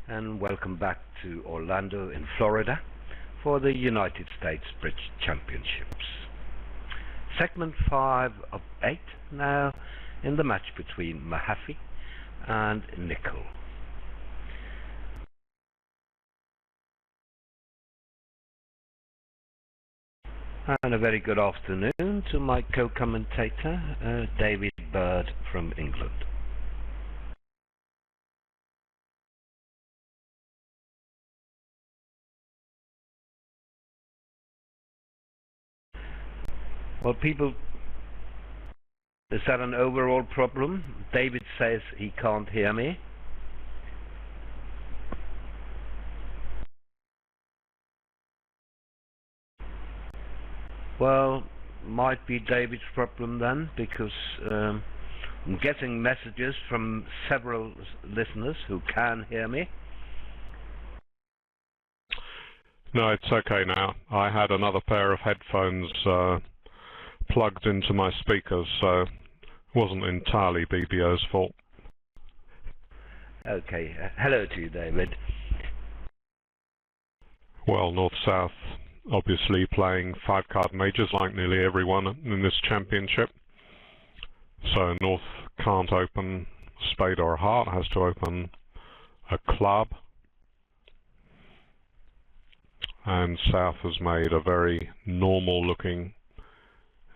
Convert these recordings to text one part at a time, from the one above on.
and welcome back to Orlando in Florida for the United States Bridge Championships. Segment 5 of 8 now in the match between Mahaffey and Nicol. And a very good afternoon to my co-commentator, David Bird from England. Well, people, is that an overall problem? David says he can't hear me. Well, might be David's problem then, because I'm getting messages from several listeners who can hear me. No, it's okay now. I had another pair of headphones plugged into my speakers, so it wasn't entirely BBO's fault. Okay, hello to you, David. Well, North-South obviously playing 5-card majors like nearly everyone in this championship. So North can't open a spade or a heart, has to open a club. And South has made a very normal looking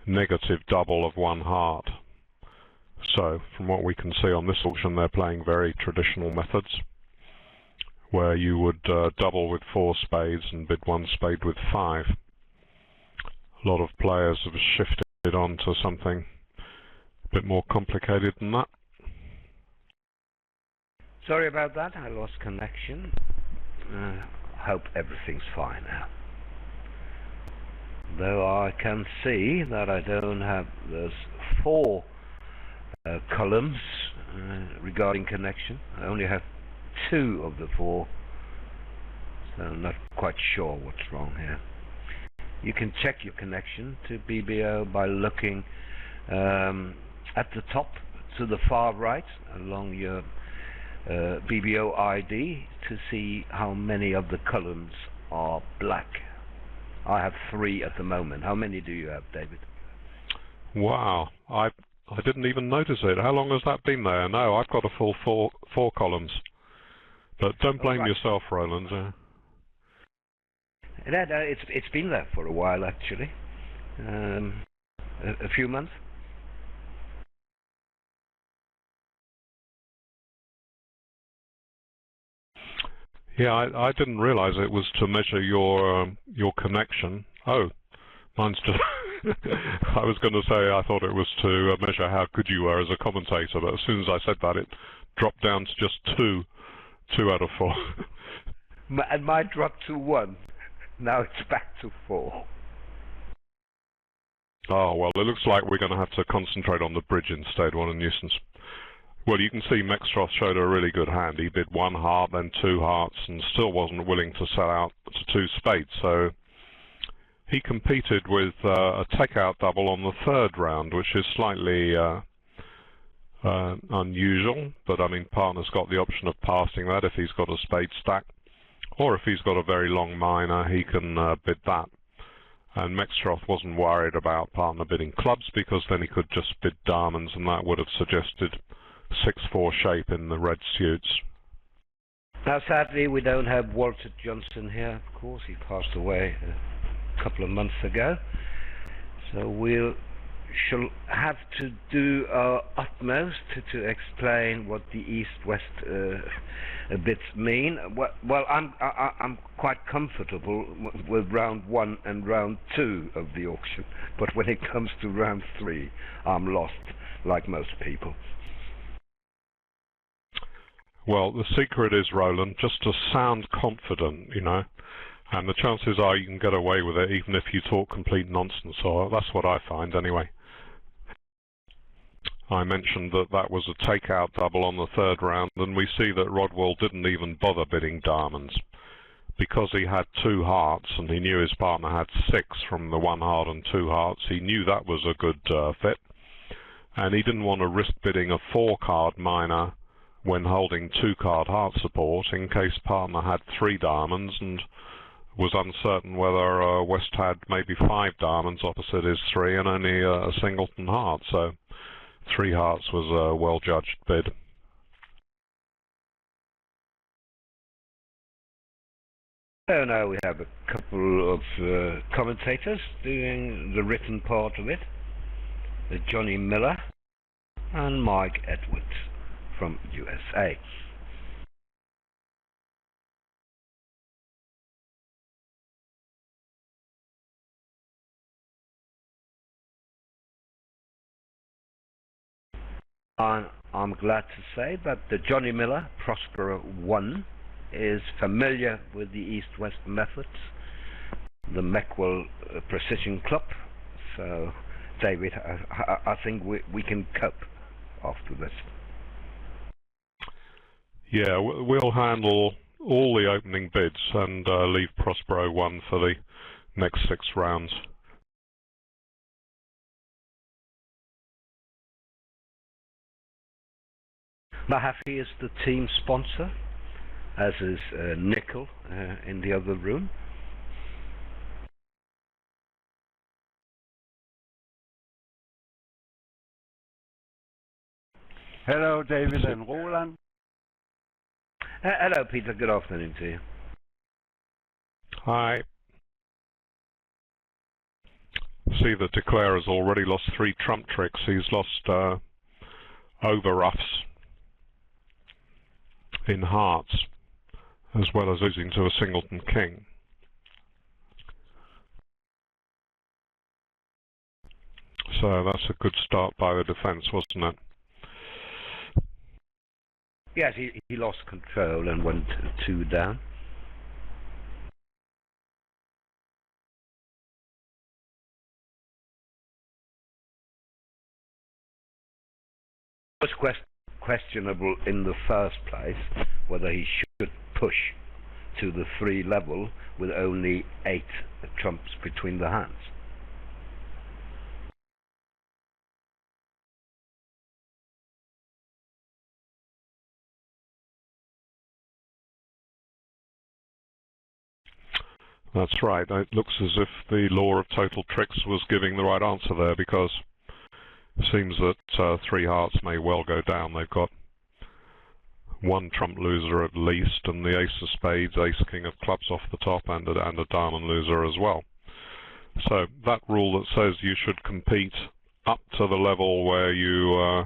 negative double of 1 heart. So from what we can see on this auction, they're playing very traditional methods, where you would double with 4 spades and bid 1 spade with 5. A lot of players have shifted on to something a bit more complicated than that. Sorry about that, I lost connection. Hope everything's fine now. Though I can see that I don't have those 4 columns regarding connection. I only have 2 of the 4, so I'm not quite sure what's wrong here. You can check your connection to BBO by looking at the top to the far right along your BBO ID to see how many of the columns are black. I have 3 at the moment. How many do you have, David? Wow, I didn't even notice it. How long has that been there? No, I've got a full 4 columns. But don't blame yourself, Roland. It's been there for a while, actually. A few months. Yeah, I didn't realize it was to measure your connection. Oh, mine's just... I was going to say I thought it was to measure how good you were as a commentator, but as soon as I said that, it dropped down to just 2 out of 4. And mine dropped to 1. Now it's back to 4. Oh, well, it looks like we're going to have to concentrate on the bridge instead. What a nuisance. Well, you can see Mextroth showed a really good hand. He bid 1 heart, then 2 hearts, and still wasn't willing to sell out to 2 spades. So he competed with a takeout double on the 3rd round, which is slightly unusual. But, I mean, partner's got the option of passing that if he's got a spade stack. Or if he's got a very long minor, he can bid that. And Mextroth wasn't worried about partner bidding clubs, because then he could just bid diamonds, and that would have suggested 6-4 shape in the red suits. Now, sadly, we don't have Walter Johnson here, of course. He passed away a couple of months ago. So we shall have to do our utmost to explain what the East-West bits mean. Well, I'm quite comfortable with round 1 and round 2 of the auction, but when it comes to round 3, I'm lost, like most people. Well, the secret is, Roland, just to sound confident, you know, and the chances are you can get away with it even if you talk complete nonsense, or that's what I find anyway. I mentioned that that was a takeout double on the 3rd round, and we see that Rodwell didn't even bother bidding diamonds. Because he had 2 hearts, and he knew his partner had 6 from the 1 heart and 2 hearts, he knew that was a good fit. And he didn't want to risk bidding a 4-card minor when holding 2-card heart support in case partner had 3 diamonds and was uncertain whether West had maybe 5 diamonds opposite his 3 and only a singleton heart. So 3 hearts was a well-judged bid. So now we have a couple of commentators doing the written part of it. Johnny Miller and Mike Edwards from USA. I'm glad to say that the Johnny Miller Prospero 1 is familiar with the East-West methods, the Meckwell Precision Club. So, David, I think we can cope after this. Yeah, we'll handle all the opening bids and leave Prospero 1 for the next 6 rounds. Mahaffey is the team sponsor, as is Nickel in the other room. Hello, David and Roland. Hello, Peter. Good afternoon to you. Hi. See that Declare has already lost 3 trump tricks. He's lost over roughs in hearts, as well as losing to a singleton king. So that's a good start by the defence, wasn't it? Yes, he lost control and went 2 down. It was questionable in the first place whether he should push to the 3 level with only 8 trumps between the hands. That's right. It looks as if the law of total tricks was giving the right answer there, because it seems that 3 hearts may well go down. They've got 1 trump loser at least, and the ace of spades, ace king of clubs off the top, and a diamond loser as well. So that rule that says you should compete up to the level where you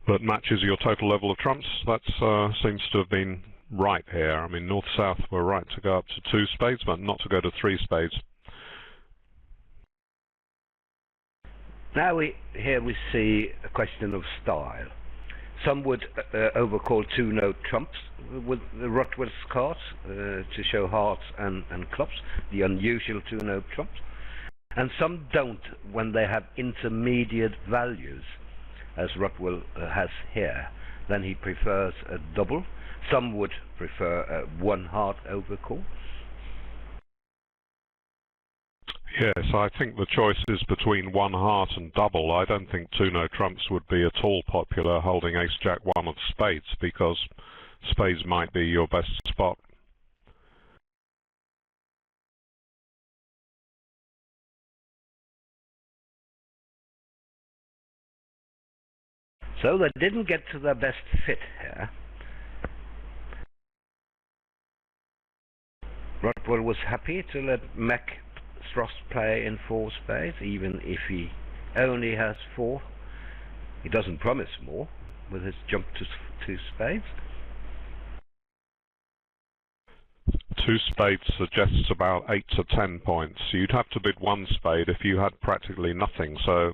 that matches your total level of trumps, that seems to have been right here. I mean, North-South were right to go up to 2 spades, but not to go to 3 spades. Now here we see a question of style. Some would overcall 2-note trumps with the Rothwell's cards to show hearts and clubs, the unusual 2-note trumps. And some don't when they have intermediate values, as Rothwell has here. Then he prefers a double. Some would prefer a 1-heart overcall. Yes, I think the choice is between 1 heart and double. I don't think 2-note trumps would be at all popular holding ace-jack-1 of spades, because spades might be your best spot. So they didn't get to their best fit here. Rothwell was happy to let Mac Stross play in 4 spades, even if he only has 4. He doesn't promise more with his jump to 2 spades. 2 spades suggests about 8 to 10 points. You'd have to bid 1 spade if you had practically nothing. So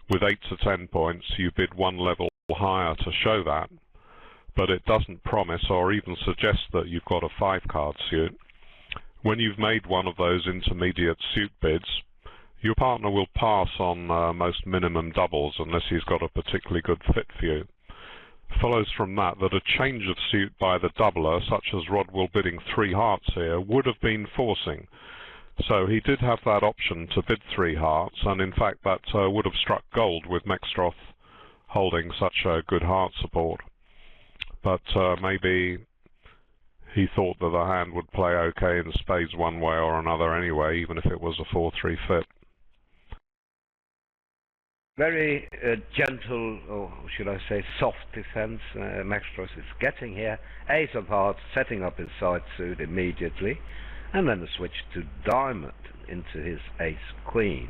with 8 to 10 points, you bid 1 level higher to show that. But it doesn't promise or even suggest that you've got a 5-card suit. When you've made one of those intermediate suit bids, your partner will pass on most minimum doubles unless he's got a particularly good fit for you. Follows from that that a change of suit by the doubler, such as Rodwell bidding 3 hearts here, would have been forcing. So he did have that option to bid 3 hearts, and in fact that would have struck gold with Mextroth holding such a good heart support. But maybe he thought that the hand would play okay in spades one way or another anyway, even if it was a 4-3 fit. Very gentle, or should I say soft defense. Maxtros is getting here. Ace of hearts, setting up his side suit immediately, and then a switch to diamond into his ace queen.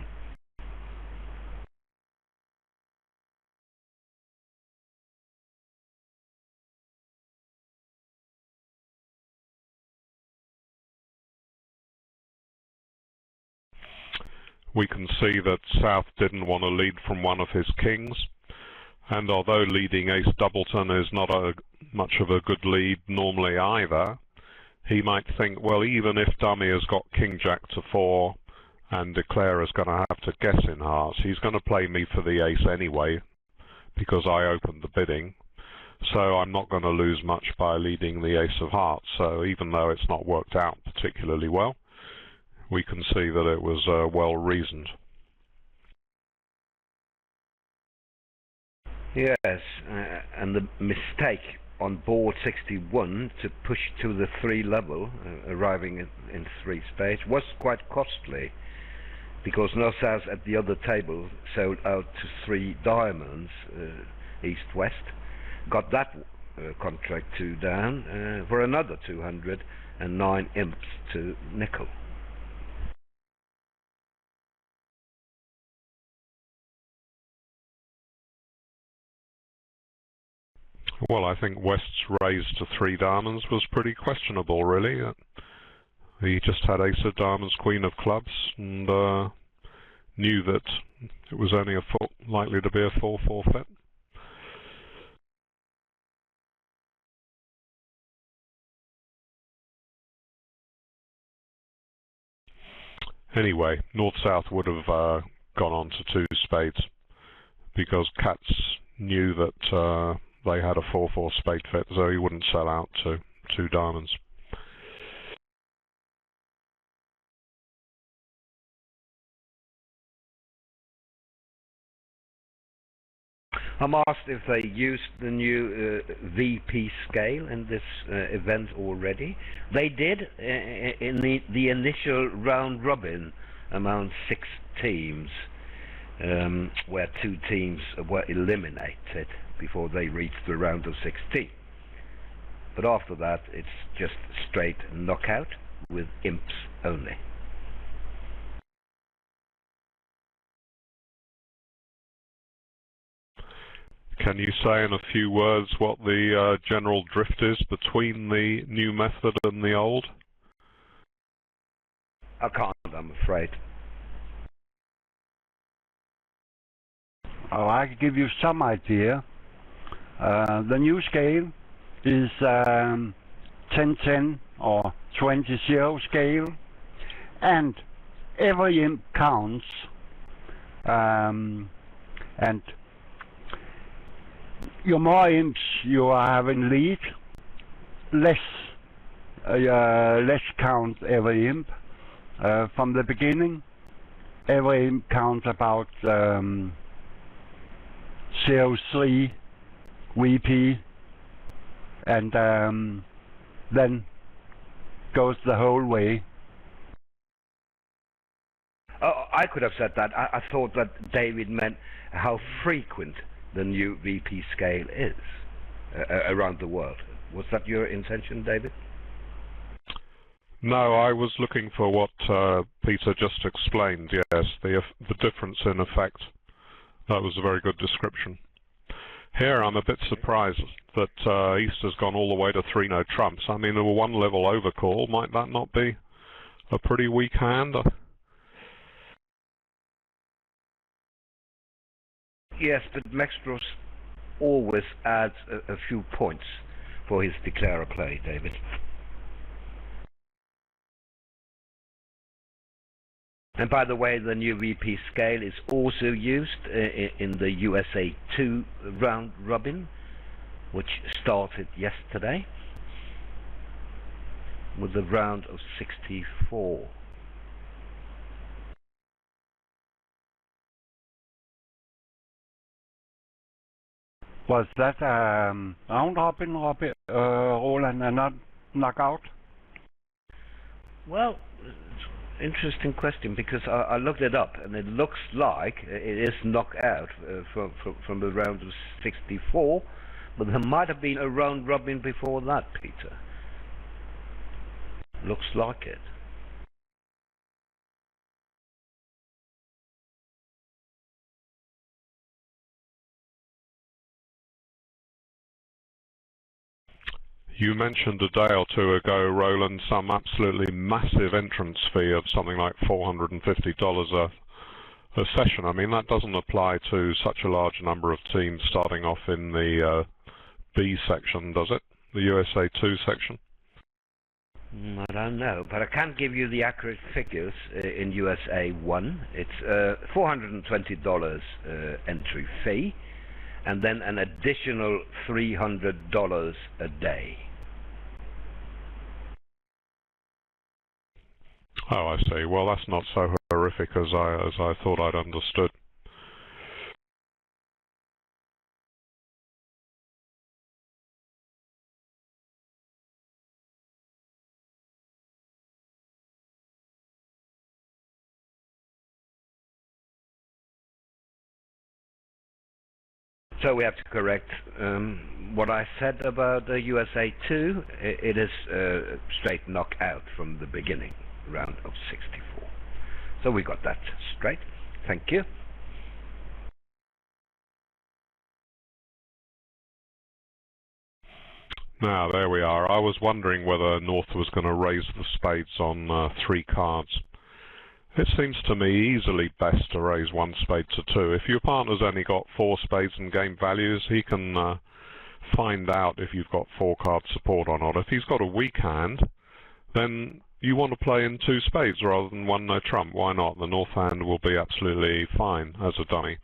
We can see that South didn't want to lead from one of his kings, and although leading ace doubleton is not much of a good lead normally either, he might think, well, even if dummy has got king jack to 4 and declare is going to have to guess in hearts, he's going to play me for the ace anyway because I opened the bidding, so I'm not going to lose much by leading the ace of hearts. So even though it's not worked out particularly well, we can see that it was well reasoned. Yes, and the mistake on board 61 to push to the 3 level, arriving in 3 spades, was quite costly, because Nosas at the other table sold out to 3 diamonds, east-west, got that contract 2 down for another 200 and 9 imps to nickel. Well, I think West's raise to 3 diamonds was pretty questionable, really. He just had ace of diamonds, queen of clubs, and knew that it was only likely to be a 4-4 fit. Anyway, North-South would have gone on to 2 spades, because Katz knew that they had a 4-4 spade fit, so he wouldn't sell out to 2 diamonds. I'm asked if they used the new VP scale in this event already. They did in the initial round robin among 6 teams, where 2 teams were eliminated before they reached the round of 16. But after that, it's just straight knockout with imps only. Can you say in a few words what the general drift is between the new method and the old? I can't, I'm afraid. Oh, I can give you some idea. The new scale is 10-10 or 20-0 scale, and every imp counts, and your more imps you have in lead, less count every imp. From the beginning, every imp counts about 0.3 VP, and then goes the whole way. Oh, I could have said that. I thought that David meant how frequent the new VP scale is around the world. Was that your intention, David? No, I was looking for what Peter just explained, yes, the difference in effect. That was a very good description. Here I'm a bit surprised that East has gone all the way to 3-no trumps. I mean, a 1-level overcall, might that not be a pretty weak hand? Yes, but Maxtros always adds a few points for his declarer play, David. And by the way, the new VP scale is also used in the USA 2 round robin, which started yesterday with a round of 64. Was that round robin, Roland, and not knockout? Well, it's interesting question, because I looked it up, and it looks like it is knockout from the round of 64, but there might have been a round robin before that, Peter. Looks like it. You mentioned a day or two ago, Roland, some absolutely massive entrance fee of something like $450 a session. I mean, that doesn't apply to such a large number of teams starting off in the B section, does it? The USA 2 section? I don't know, but I can't give you the accurate figures in USA 1. It's $420 entry fee, and then an additional $300 a day. Oh, I see. Well, that's not so horrific as I thought I'd understood. So we have to correct what I said about the USA 2. It is straight knockout from the beginning, round of 64. So we got that straight. Thank you. Now, there we are. I was wondering whether North was going to raise the spades on 3 cards. It seems to me easily best to raise 1 spade to 2. If your partner's only got 4 spades and game values, he can find out if you've got 4 card support or not. If he's got a weak hand, then you want to play in 2 spades rather than 1 no trump. Why not? The North hand will be absolutely fine as a dummy.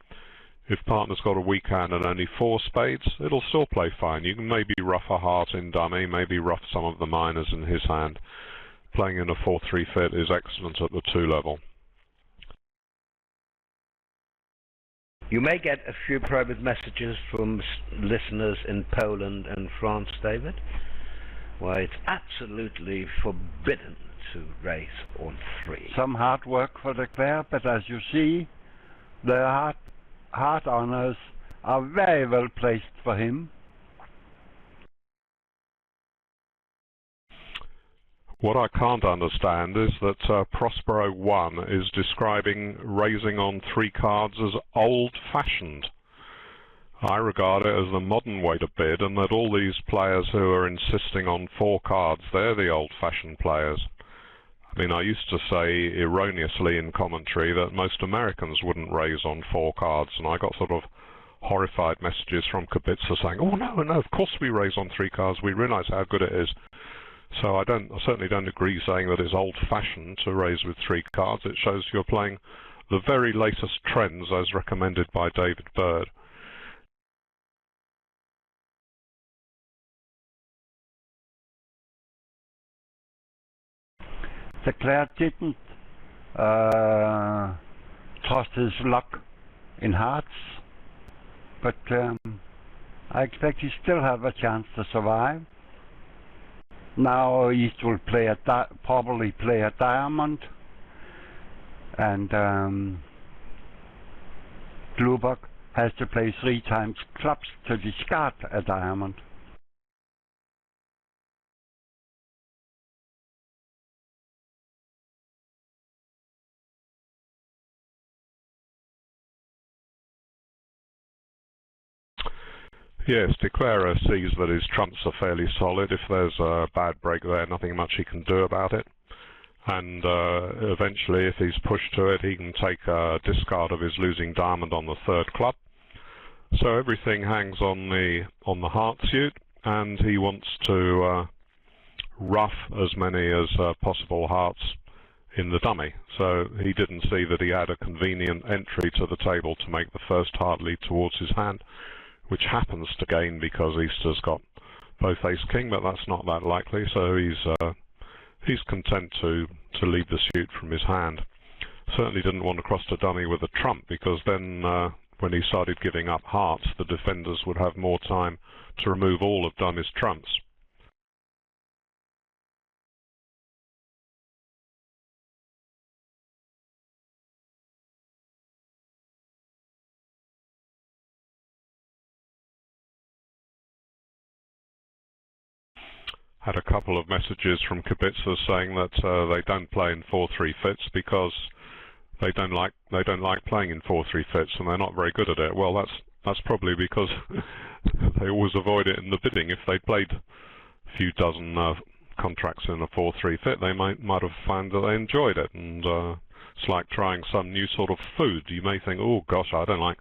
If partner's got a weak hand and only 4 spades, it'll still play fine. You can maybe ruff a heart in dummy, maybe ruff some of the minors in his hand. Playing in a 4-3 fit is excellent at the 2 level. You may get a few private messages from listeners in Poland and France, David, where it's absolutely forbidden to raise on 3. Some hard work for the player, but as you see, the hard honors are very well placed for him. What I can't understand is that Prospero 1 is describing raising on 3 cards as old-fashioned. I regard it as the modern way to bid, and that all these players who are insisting on 4 cards, they're the old-fashioned players. I mean, I used to say erroneously in commentary that most Americans wouldn't raise on 4 cards, and I got sort of horrified messages from Kubica saying, oh no, of course we raise on 3 cards, we realize how good it is. So I certainly don't agree saying that it's old-fashioned to raise with 3 cards. It shows you're playing the very latest trends as recommended by David Bird. The player didn't trust his luck in hearts, but I expect he still have a chance to survive. Now East will play probably play a diamond, and Glubuck has to play 3 times clubs to discard a diamond. Yes, Declarer sees that his trumps are fairly solid. If there's a bad break there, nothing much he can do about it. And eventually, if he's pushed to it, he can take a discard of his losing diamond on the 3rd club. So everything hangs on the heart suit, and he wants to ruff as many as possible hearts in the dummy. So he didn't see that he had a convenient entry to the table to make the first heart lead towards his hand, which happens to gain because Easter's got both ace-king, but that's not that likely, so he's content to lead the suit from his hand. Certainly didn't want to cross to dummy with a trump, because then when he started giving up hearts, the defenders would have more time to remove all of Dummy's trumps. Had a couple of messages from Kubica saying that they don't play in 4-3 fits because they don't like playing in 4-3 fits and they're not very good at it. Well, that's probably because they always avoid it in the bidding. If they played a few dozen contracts in a 4-3 fit, they might have found that they enjoyed it. And it's like trying some new sort of food. You may think, oh gosh, I don't like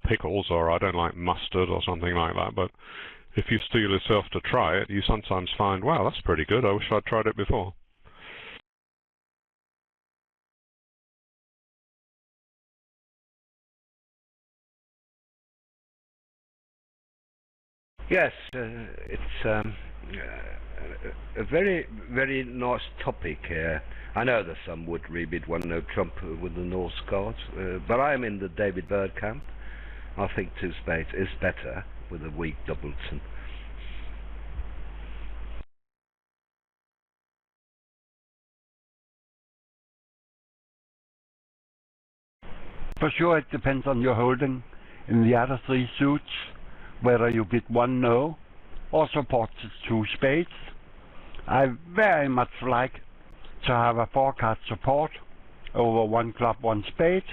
pickles, or I don't like mustard, or something like that. But if you steel yourself to try it, you sometimes find, wow, that's pretty good. I wish I'd tried it before. Yes, it's a very, very nice topic. I know that some would rebid one no trump with the Norse cards, but I am in the David Bird camp. I think two spades is better with a weak doubleton. For sure, it depends on your holding in the other three suits, whether you bid one no or support two spades. I very much like to have a 4-card support over one club, one spade,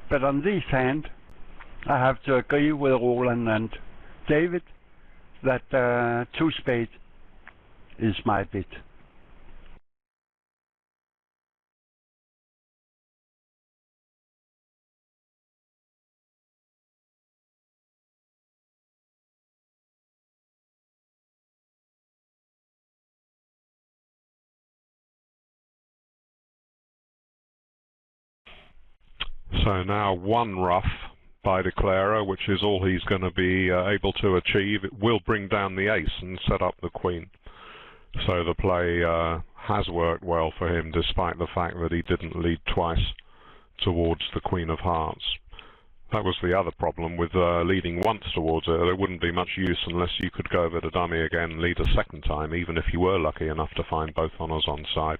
but on this hand, I have to agree with Roland and David that two spade is my bid. So now one rough by declarer, which is all he's going to be able to achieve. It will bring down the ace and set up the queen. So the play has worked well for him, despite the fact that he didn't lead twice towards the Queen of Hearts. That was the other problem with leading once towards it. There wouldn't be much use unless you could go over to dummy again and lead a second time, even if you were lucky enough to find both honours on side.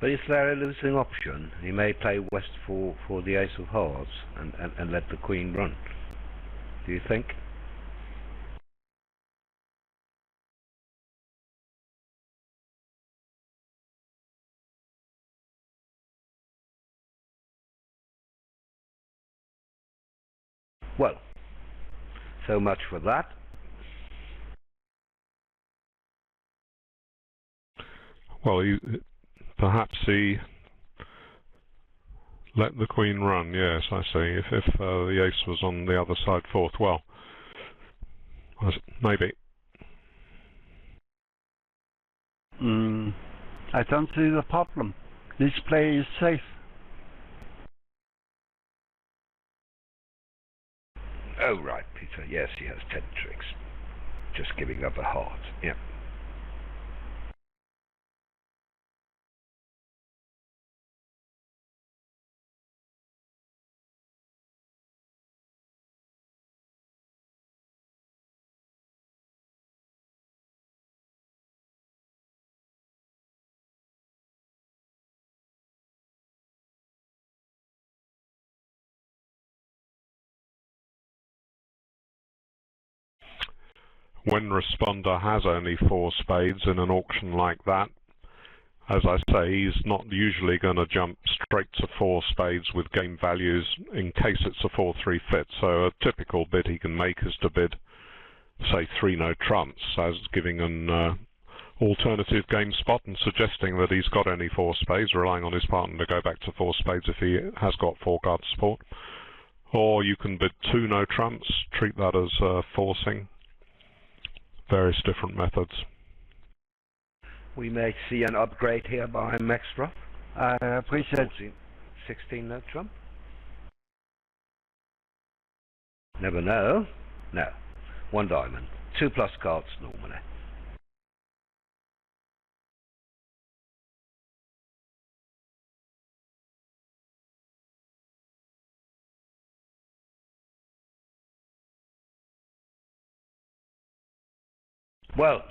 But is there a losing option? He may play west for the ace of hearts and let the queen run. Do you think? Well, so much for that. Well, perhaps he let the queen run, yes, I see. If the ace was on the other side fourth, well, maybe. I don't see the problem. This play is safe. Oh, right, Peter. Yes, he has 10 tricks. Just giving up a heart. Yeah. When responder has only 4 spades in an auction like that, as I say, he's not usually going to jump straight to 4 spades with game values in case it's a 4-3 fit. So a typical bid he can make is to bid, say, 3 no trumps, as giving an alternative game spot and suggesting that he's got only 4 spades, relying on his partner to go back to 4 spades if he has got 4-card support. Or you can bid 2 no trumps, treat that as forcing. Various different methods. We may see an upgrade here by Maxroth. I appreciate 16 no trump. Never know. No. 1 diamond. 2 plus cards normally. Well,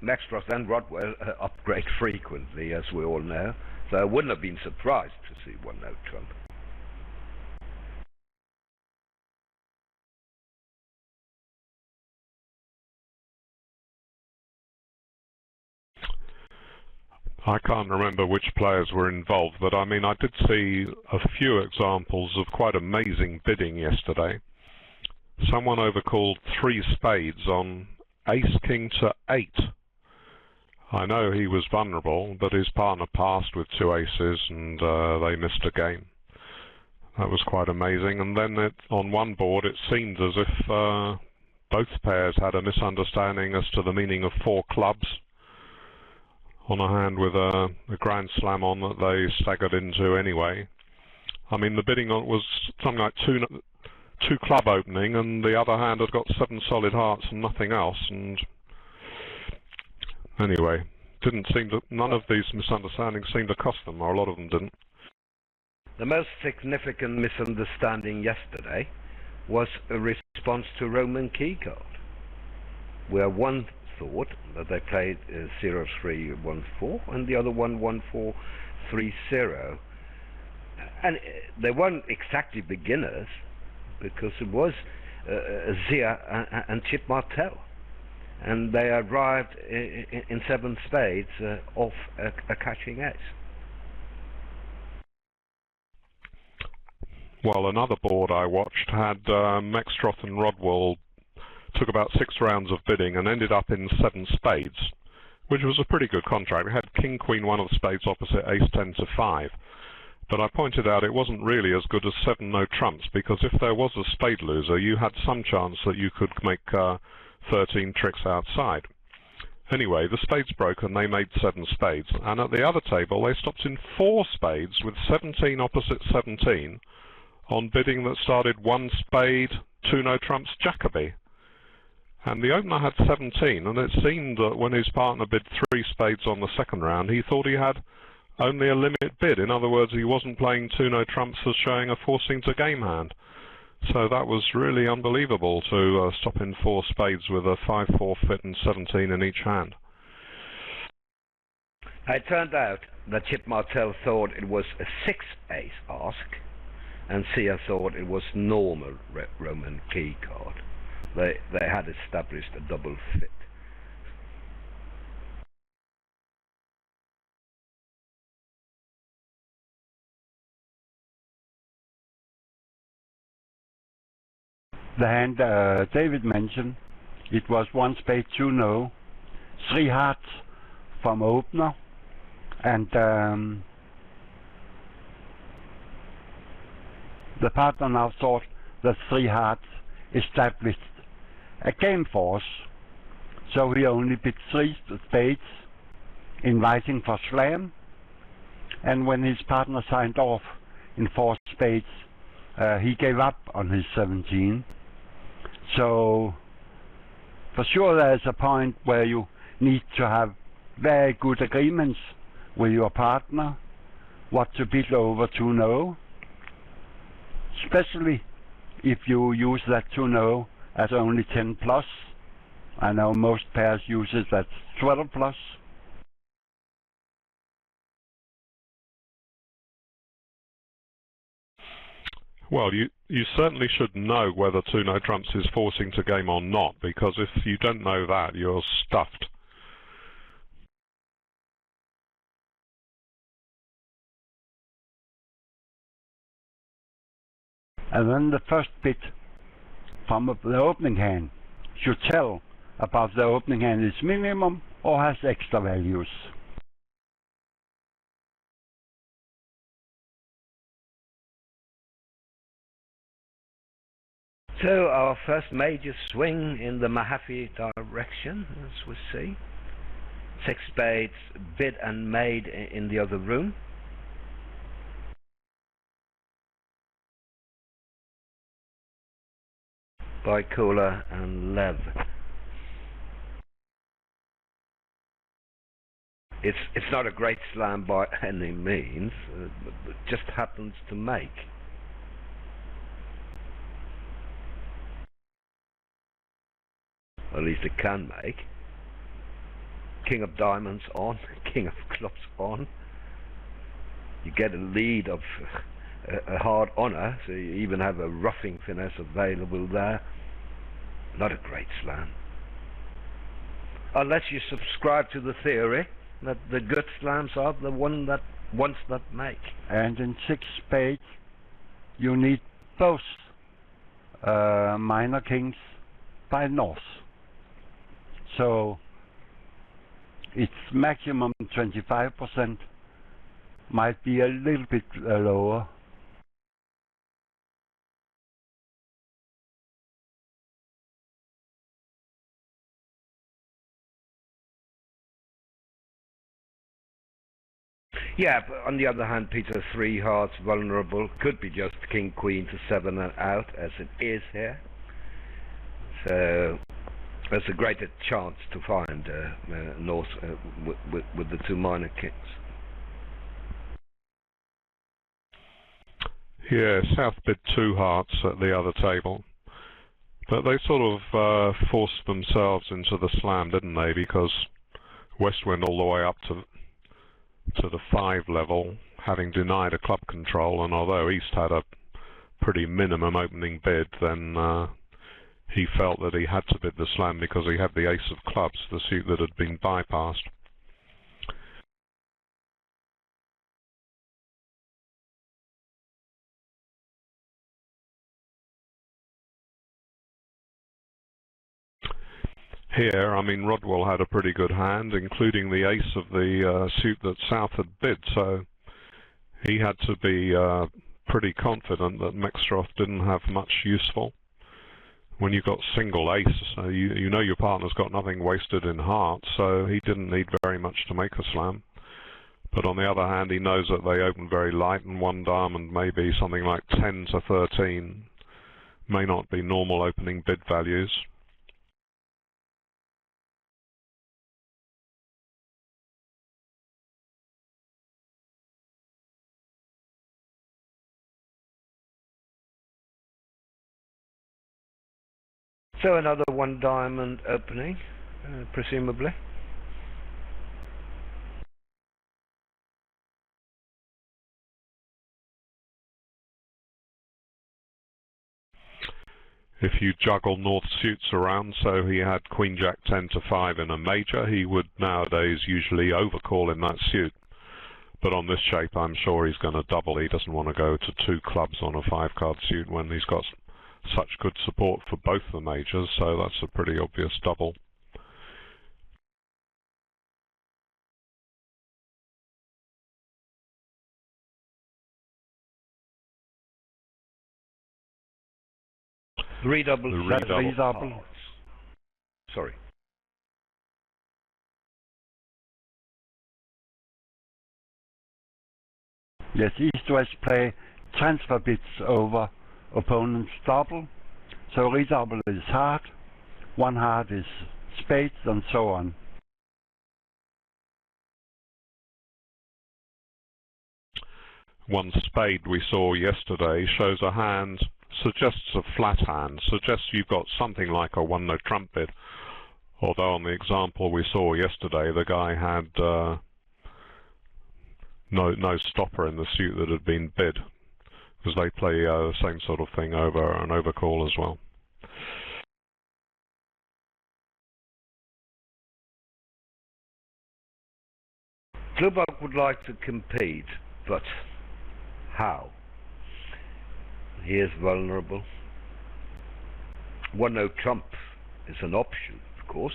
Maxtroth and Rodwell upgrade frequently, as we all know, so I wouldn't have been surprised to see one-note trump. I can't remember which players were involved, but I mean, I did see a few examples of quite amazing bidding yesterday. Someone overcalled 3 spades on ace-king to 8. I know he was vulnerable, but his partner passed with 2 aces and they missed a game. That was quite amazing. And then on one board it seemed as if both pairs had a misunderstanding as to the meaning of 4 clubs on a hand with a grand slam on that they staggered into anyway. I mean, the bidding on was something like 2 club opening, and the other hand had got 7 solid hearts and nothing else. And anyway, didn't seem to, none of these misunderstandings seemed to cost them, or a lot of them didn't. The most significant misunderstanding yesterday was a response to Roman key card, where one thought that they played 0-3-1-4 and the other one 1-4-3-0, and they weren't exactly beginners because it was Zia and Chip Martel, and they arrived in 7 spades off a catching ace. Well, another board I watched had Maxtroth and Rodwell took about 6 rounds of bidding and ended up in 7 spades, which was a pretty good contract. We had King, Queen, 1 of spades opposite Ace 10 to 5. But I pointed out it wasn't really as good as 7 no trumps, because if there was a spade loser, you had some chance that you could make 13 tricks outside. Anyway, the spades broke and they made 7 spades, and at the other table they stopped in 4 spades with 17 opposite 17 on bidding that started 1 spade, 2 no trumps, Jacoby. And the opener had 17, and it seemed that when his partner bid 3 spades on the second round, he thought he had only a limit bid. In other words, he wasn't playing 2 no trumps as showing a forcing to game hand. So that was really unbelievable to stop in 4 spades with a 5-4 fit and 17 in each hand. It turned out that Chip Martel thought it was a 6-ace ask, and Sia thought it was normal Roman key card. They had established a double fit. The hand David mentioned, it was 1 spade 2 no, 3 hearts from opener, and the partner now thought that 3 hearts established a game force, so he only bid 3 spades, inviting for slam, and when his partner signed off in 4 spades, he gave up on his 17. So for sure there is a point where you need to have very good agreements with your partner what to bid over 2 no, especially if you use that 2 no as only 10 plus. I know most pairs use it at 12 plus. Well, you certainly should know whether 2 no trumps is forcing to game or not, because if you don't know that, you're stuffed. And then the first bid from the opening hand should tell about the opening hand is minimum or has extra values. So our first major swing in the Mahaffey direction, as we see. 6 spades bid and made in the other room. By Kohler and Lev. It's not a great slam by any means, but it just happens to make. A at least it can make. King of diamonds on, king of clubs on. You get a lead of a hard honor, so you even have a roughing finesse available there. Not a great slam. Unless you subscribe to the theory that the good slams are the ones that make. And in 6 spades, you need both minor kings by north. So it's maximum 25%, might be a little bit lower. Yeah, but on the other hand, Peter, 3 hearts vulnerable, could be just king queen to 7 and out, as it is here. So there's a greater chance to find north with the 2 minor kings. Yeah, South bid 2 hearts at the other table. But they sort of forced themselves into the slam, didn't they? Because West went all the way up to the 5 level, having denied a club control, and although East had a pretty minimum opening bid, then he felt that he had to bid the slam because he had the ace of clubs, the suit that had been bypassed. Here, I mean, Rodwell had a pretty good hand, including the ace of the suit that South had bid, so he had to be pretty confident that Mextroth didn't have much useful. When you've got single ace, you know your partner's got nothing wasted in hearts, so he didn't need very much to make a slam. But on the other hand, he knows that they open very light, and 1 diamond, maybe something like 10 to 13, may not be normal opening bid values. So another 1 diamond opening, presumably. If you juggle north suits around, so he had Queen Jack 10 to 5 in a major, he would nowadays usually overcall in that suit. But on this shape, I'm sure he's going to double. He doesn't want to go to 2 clubs on a 5-card suit when he's got such good support for both the majors, so that's a pretty obvious double. Redouble. Redouble. Sorry. Yes, East-West play transfer bits over opponent's double. So redouble is heart, 1 heart is spades, and so on. One spade we saw yesterday shows a hand, suggests a flat hand, suggests you've got something like a 1-note trump bid. Although on the example we saw yesterday, the guy had no stopper in the suit that had been bid, because they play the same sort of thing over an overcall as well. Klubak would like to compete, but how? He is vulnerable. 1-note trump is an option, of course.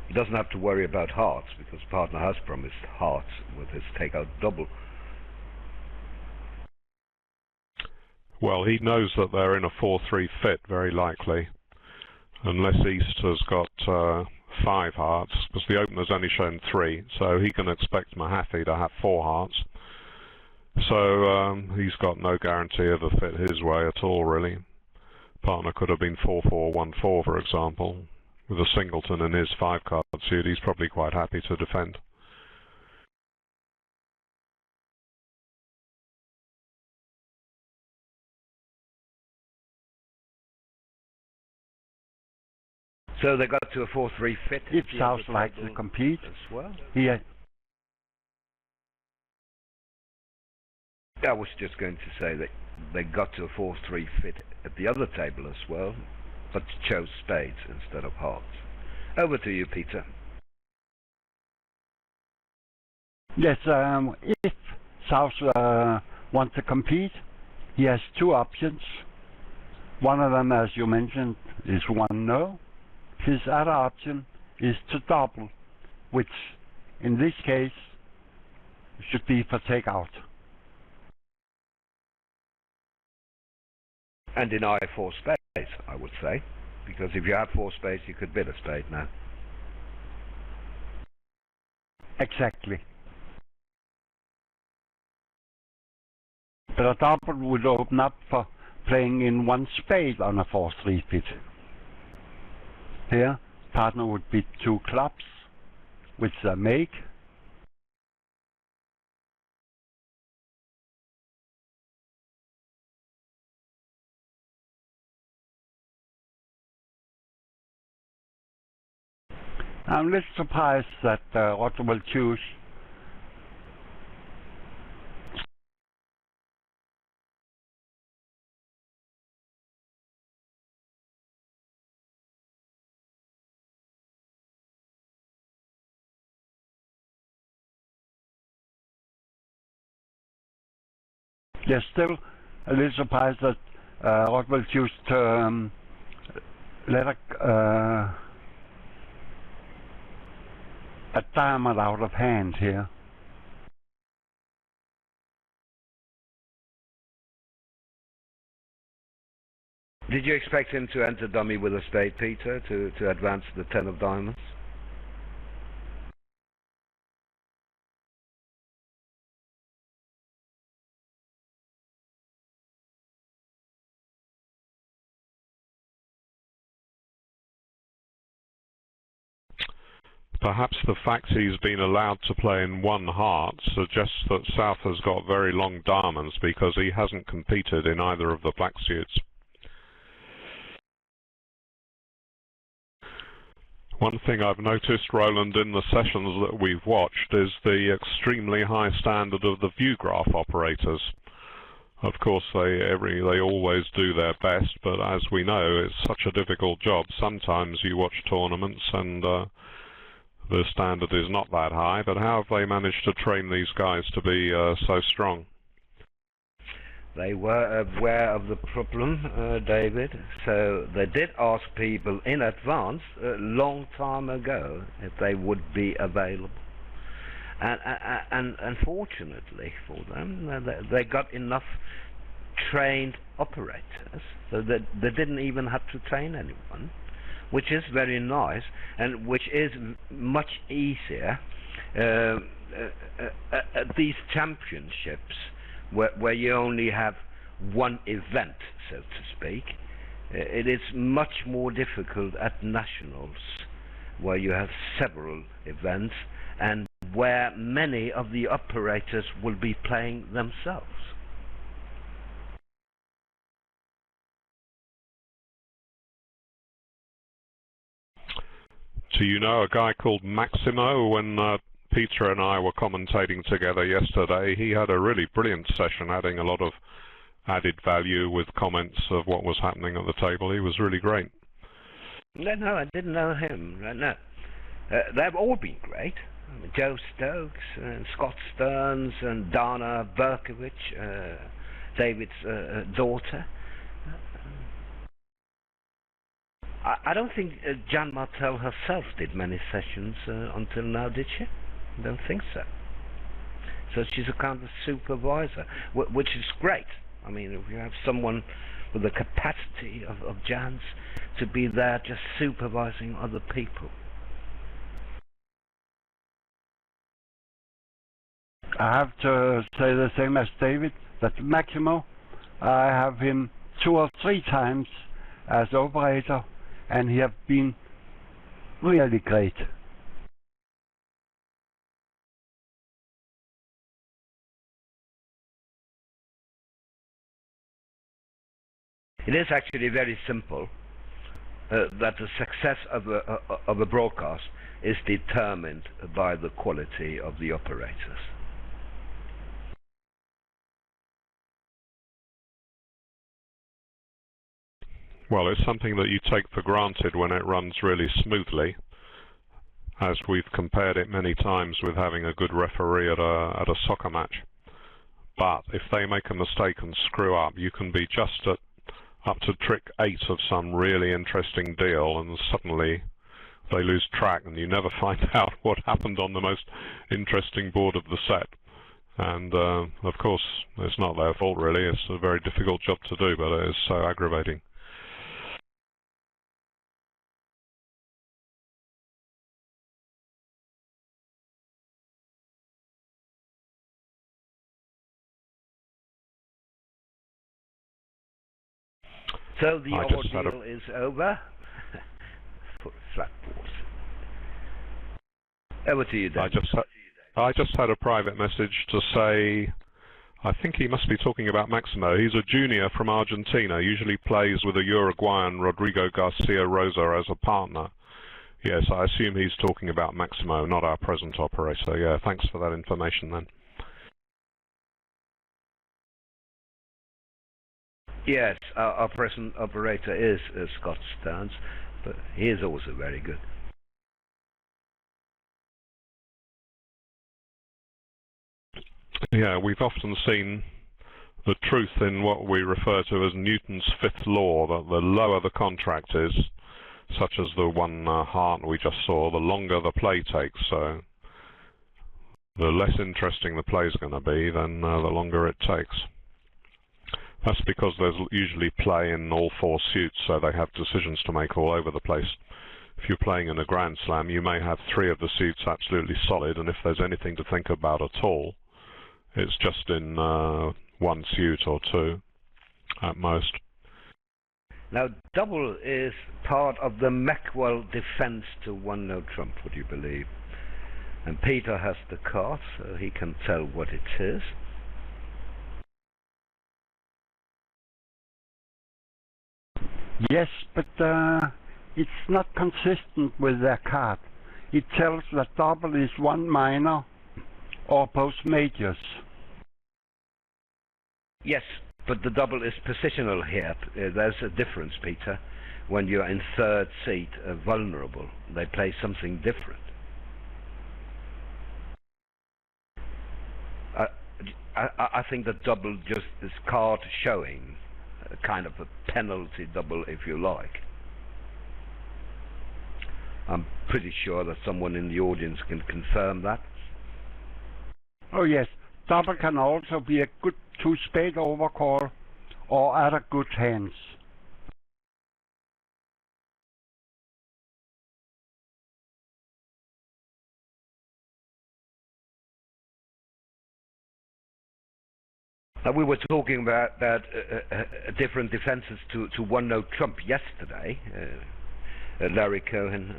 He doesn't have to worry about hearts, because partner has promised hearts with his takeout double. Well, he knows that they're in a 4-3 fit, very likely, unless East has got 5 hearts, because the opener's only shown 3, so he can expect Mahaffey to have 4 hearts. So he's got no guarantee of a fit his way at all, really. Partner could have been 4-4-1-4, for example. With a singleton in his 5-card suit, he's probably quite happy to defend. So they got to a 4-3 fit. If South likes to compete, as well. he I was just going to say that they got to a 4-3 fit at the other table as well, but chose spades instead of hearts. Over to you, Peter. yes, if South wants to compete, he has two options. One of them, as you mentioned, is 1-0. His other option is to double, which in this case should be for takeout. And deny 4 spades, I would say, because if you have 4 spades, you could bid a spade now. Exactly. But a double would open up for playing in 1 spade on a 4-3 fit. Here, partner would bid 2 clubs, which they make. I'm a little surprised that Otto will choose They're still a little surprised that Rod will choose to let a diamond out of hand here. Did you expect him to enter dummy with a spade, Peter, to advance the 10 of diamonds? Perhaps the fact he's been allowed to play in 1 heart suggests that South has got very long diamonds because he hasn't competed in either of the black suits. One thing I've noticed, Roland, in the sessions that we've watched is the extremely high standard of the view graph operators. Of course, they always do their best, but as we know, it's such a difficult job. Sometimes you watch tournaments and the standard is not that high, but how have they managed to train these guys to be so strong? They were aware of the problem, David, so they did ask people in advance a long time ago if they would be available. And unfortunately for them, they got enough trained operators, so that they didn't even have to train anyone, which is very nice, and which is much easier at these championships where you only have one event, so to speak. It is much more difficult at nationals, where you have several events and where many of the operators will be playing themselves. Do you know a guy called Maximo? When Peter and I were commentating together yesterday, he had a really brilliant session, adding a lot of added value with comments of what was happening at the table. He was really great. No, I didn't know him. No. They've all been great. I mean, Joe Stokes, and Scott Stearns, and Dana Berkovich, David's daughter. I don't think Jan Martel herself did many sessions until now, did she? I don't think so. So she's a kind of supervisor, which is great. I mean, if you have someone with the capacity of Jan's to be there just supervising other people. I have to say the same as David, that Maximo, I have him 2 or 3 times as operator, and he have been really great. It is actually very simple. that the success of a broadcast is determined by the quality of the operators. Well, it's something that you take for granted when it runs really smoothly, as we've compared it many times with having a good referee at a soccer match. But if they make a mistake and screw up, you can be just up to trick 8 of some really interesting deal, and suddenly they lose track and you never find out what happened on the most interesting board of the set. And of course, it's not their fault really. It's a very difficult job to do, but it is so aggravating. So the ordeal is over for flat boards. Over to you, Dan. I just had a private message to say, I think he must be talking about Maximo. He's a junior from Argentina, usually plays with a Uruguayan Rodrigo Garcia Rosa as a partner. Yes, I assume he's talking about Maximo, not our present operator. Yeah, thanks for that information then. Yes, our present operator is Scott Stearns, but he is also very good. Yeah, we've often seen the truth in what we refer to as Newton's fifth law, that the lower the contract is, such as the one heart we just saw, the longer the play takes. So the less interesting the play is going to be, then the longer it takes. That's because there's usually play in all 4 suits, so they have decisions to make all over the place. If you're playing in a Grand Slam, you may have 3 of the suits absolutely solid, and if there's anything to think about at all, it's just in 1 suit or 2 at most. Now, double is part of the Meckwell defense to 1-no trump, would you believe? And Peter has the card, so he can tell what it is. Yes, but it's not consistent with their card. It tells that double is 1 minor or both majors. Yes, but the double is positional here. There's a difference, Peter. When you're in 3rd seat, vulnerable, they play something different. I think the double just is card showing, kind of a penalty double, if you like. I'm pretty sure that someone in the audience can confirm that. Oh yes, double can also be a good 2-spade overcall or other good hands. We were talking about different defenses to 1-no trump yesterday. Larry Cohen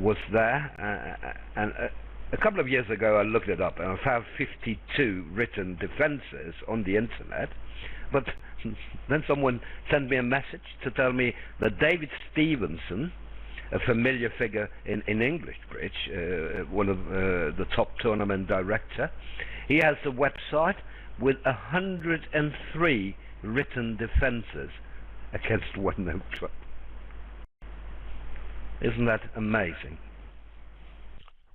was there, and a couple of years ago I looked it up and I found 52 written defenses on the internet, but then someone sent me a message to tell me that David Stevenson, a familiar figure in English bridge, one of the top tournament director, he has a website with 103 written defenses against 1-no trump. Isn't that amazing?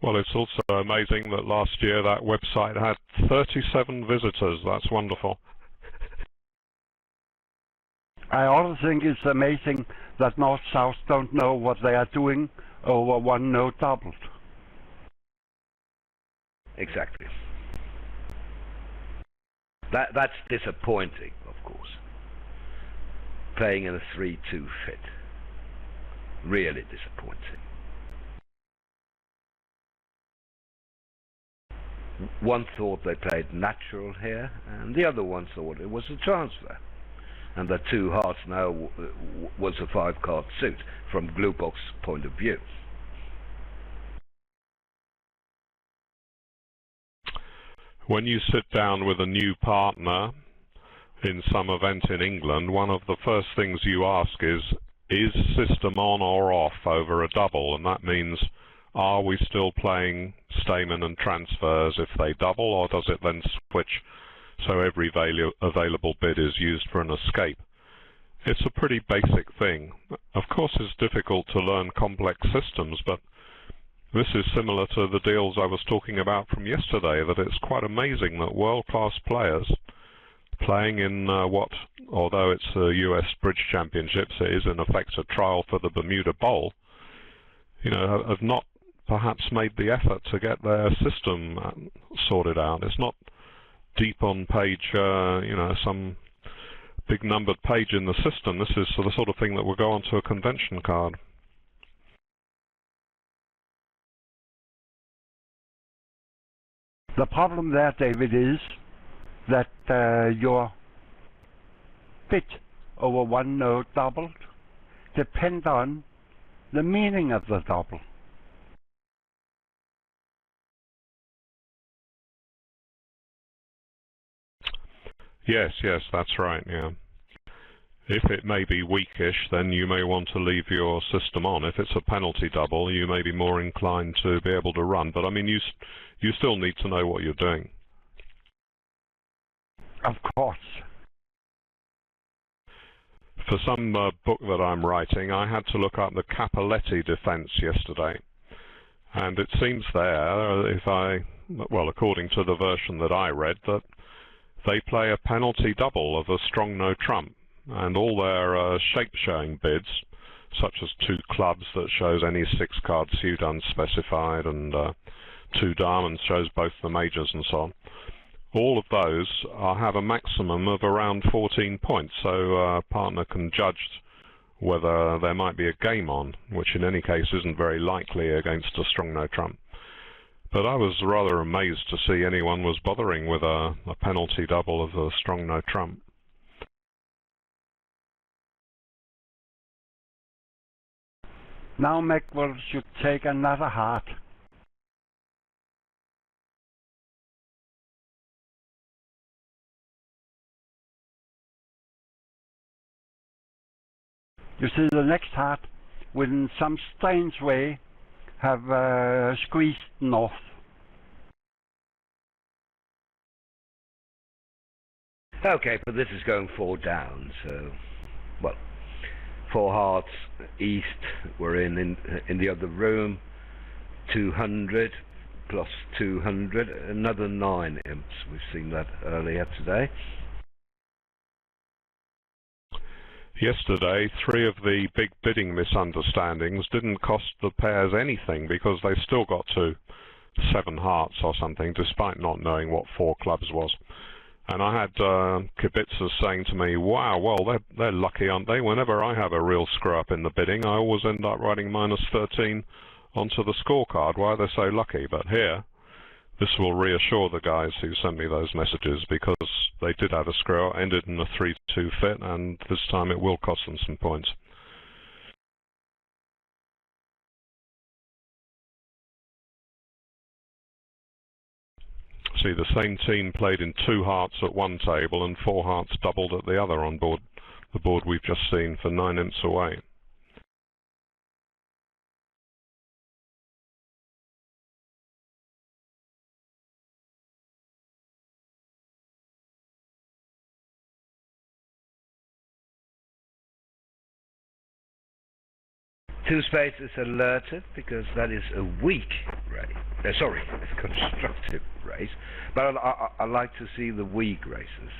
Well, it's also amazing that last year that website had 37 visitors. That's wonderful. I also think it's amazing that North-South don't know what they are doing over 1-no doubled. Exactly. That's disappointing, of course. Playing in a 3-2 fit. Really disappointing. One thought they played natural here, and the other one thought it was a transfer. And the 2 hearts now was a 5-card suit from Glubok's point of view. When you sit down with a new partner, in some event in England, one of the first things you ask is system on or off over a double? And that means, are we still playing Stayman and transfers if they double, or does it then switch so every available bid is used for an escape? It's a pretty basic thing. Of course, it's difficult to learn complex systems, but this is similar to the deals I was talking about from yesterday, that it's quite amazing that world-class players playing in what, although it's a US Bridge Championships, it is in effect a trial for the Bermuda Bowl, you know, have not perhaps made the effort to get their system sorted out. It's not deep on page, you know, some big numbered page in the system. This is the sort of thing that will go onto a convention card. The problem there, David, is that your bid over one node doubled depend on the meaning of the double. Yes, that's right, yeah. If it may be weakish, then you may want to leave your system on. If it's a penalty double, you may be more inclined to be able to run. But I mean, you still need to know what you're doing. Of course. For some book that I'm writing, I had to look up the Cappelletti defense yesterday. And it seems there, well, according to the version that I read, that they play a penalty double of a strong no trump, and all their shape-showing bids, such as 2 clubs that shows any 6-card suit unspecified, and 2 diamonds shows both the majors and so on, all of those have a maximum of around 14 points, so a partner can judge whether there might be a game on, which in any case isn't very likely against a strong no trump. But I was rather amazed to see anyone was bothering with a penalty double of a strong no trump. Now Maxwell should take another heart. You see, the next heart will in some strange way have squeezed north. Okay, but this is going 4 down, so, well, 4 hearts east, we're in the other room, 200 plus 200, another 9 imps. We've seen that earlier today. Yesterday, 3 of the big bidding misunderstandings didn't cost the pairs anything because they still got to 7 hearts or something, despite not knowing what 4 clubs was. And I had kibitzers saying to me, wow, well, they're lucky, aren't they? Whenever I have a real screw-up in the bidding, I always end up writing -13 onto the scorecard. Why are they so lucky? But here, this will reassure the guys who sent me those messages, because they did have a screw-up, ended in a 3-2 fit, and this time it will cost them some points. See, the same team played in 2 hearts at one table and 4 hearts doubled at the other on board the board we've just seen for 9 imps away. Two spades is alerted because that is a weak race. Sorry, it's a constructive race. But I like to see the weak races.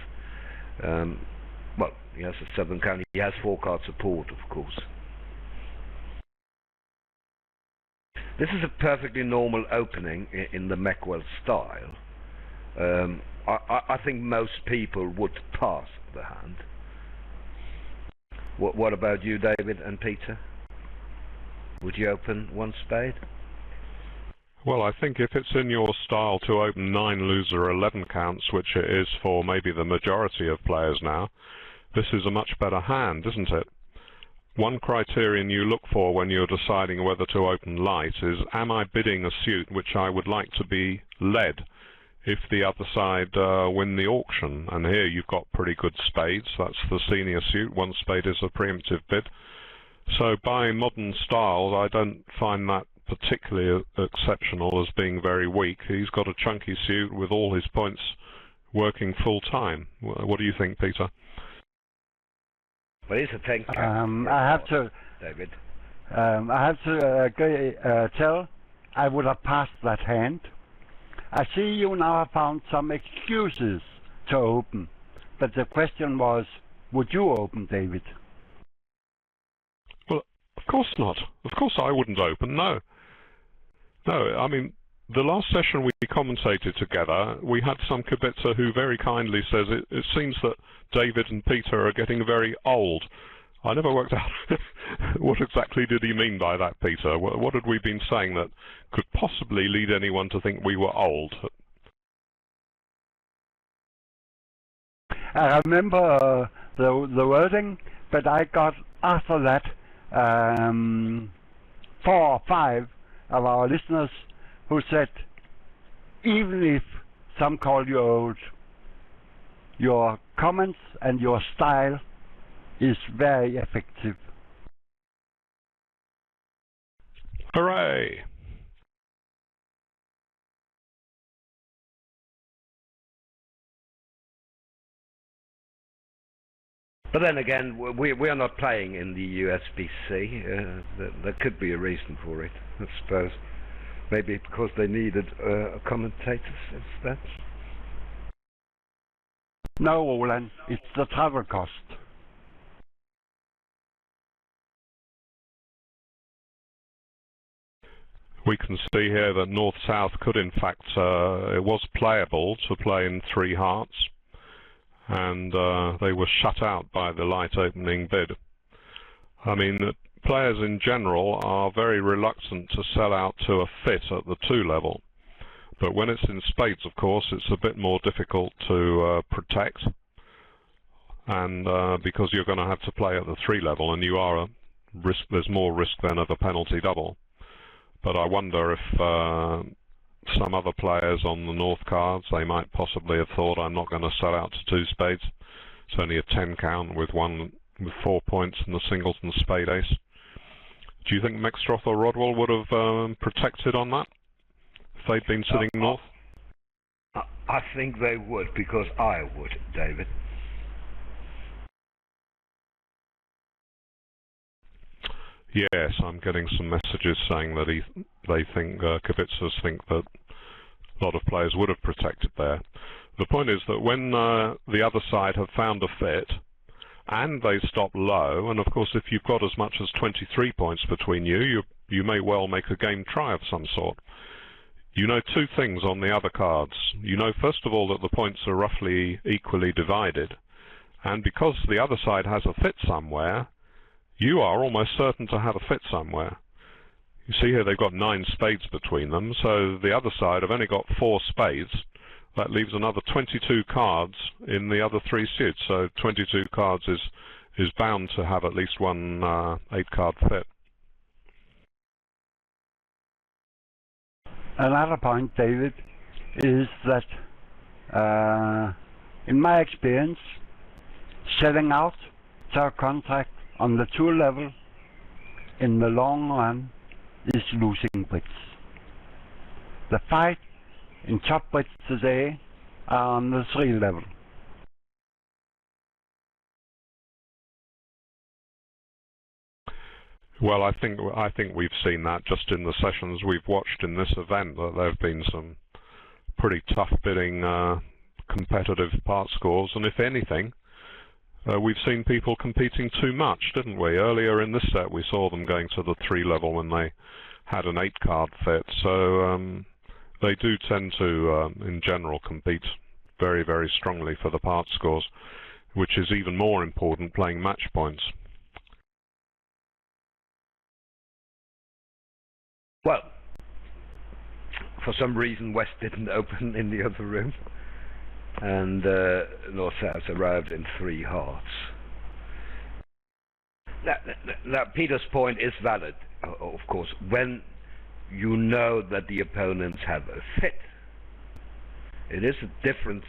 Well, he has a 7 count. He has 4 card support, of course. This is a perfectly normal opening in the Maxwell style. I think most people would pass the hand. What about you, David and Peter? Would you open 1 spade? Well, I think if it's in your style to open 9 loser 11 counts, which it is for maybe the majority of players now, this is a much better hand, isn't it? One criterion you look for when you're deciding whether to open light is, am I bidding a suit which I would like to be led if the other side win the auction. And here you've got pretty good spades. That's the senior suit. One spade is a preemptive bid. So by modern styles, I don't find that particularly exceptional as being very weak. He's got a chunky suit with all his points working full time. What do you think, Peter? Well, it's a 10 count. I have to, David. Tell I would have passed that hand. I see you now have found some excuses to open, but the question was, would you open, David? Well, of course not. Of course I wouldn't open, no. No, I mean, the last session we commentated together, we had some kibitzer who very kindly says it seems that David and Peter are getting very old. I never worked out what exactly did he mean by that, Peter. What had we been saying that could possibly lead anyone to think we were old? I remember the wording, but I got after that 4 or 5 of our listeners who said, even if some call you old, your comments and your style is very effective. Hooray! But then again, we are not playing in the USBC. There could be a reason for it, I suppose. Maybe because they needed commentators instead. No, Roland, it's the travel cost. We can see here that North-South could in fact, it was playable to play in 3 hearts, and they were shut out by the light opening bid. I mean, players in general are very reluctant to sell out to a fit at the 2 level, but when it's in spades, of course, it's a bit more difficult to protect, and because you're going to have to play at the 3 level, and you are there's more risk than of a penalty double. But I wonder if some other players on the North cards, they might possibly have thought, I'm not going to sell out to 2 spades. It's only a 10 count with 4 points and the singleton spade ace. Do you think Mextroth or Rodwell would have protected on that if they'd been sitting North? I think they would, because I would, David. Yes, I'm getting some messages saying that they think, kibitzers think that a lot of players would have protected there. The point is that when the other side have found a fit, and they stop low, and of course if you've got as much as 23 points between you, you may well make a game try of some sort. You know 2 things on the other cards. You know first of all that the points are roughly equally divided, and because the other side has a fit somewhere, you are almost certain to have a fit somewhere. You see here they've got 9 spades between them, so the other side have only got 4 spades. That leaves another 22 cards in the other 3 suits, so 22 cards is bound to have at least one 8-card fit. Another point, David, is that in my experience, selling out to a contract on the 2 level in the long run is losing Brits. The fight in top Brits today are on the 3 level. Well, I think we've seen that just in the sessions we've watched in this event, that there have been some pretty tough bidding competitive part scores, and if anything, we've seen people competing too much, didn't we? Earlier in this set we saw them going to the 3 level when they had an 8-card fit, so they do tend to, in general, compete very, very strongly for the part scores, which is even more important playing match points. Well, for some reason West didn't open in the other room, and North-South arrived in 3 hearts. Now, Peter's point is valid, of course, when you know that the opponents have a fit. It is a different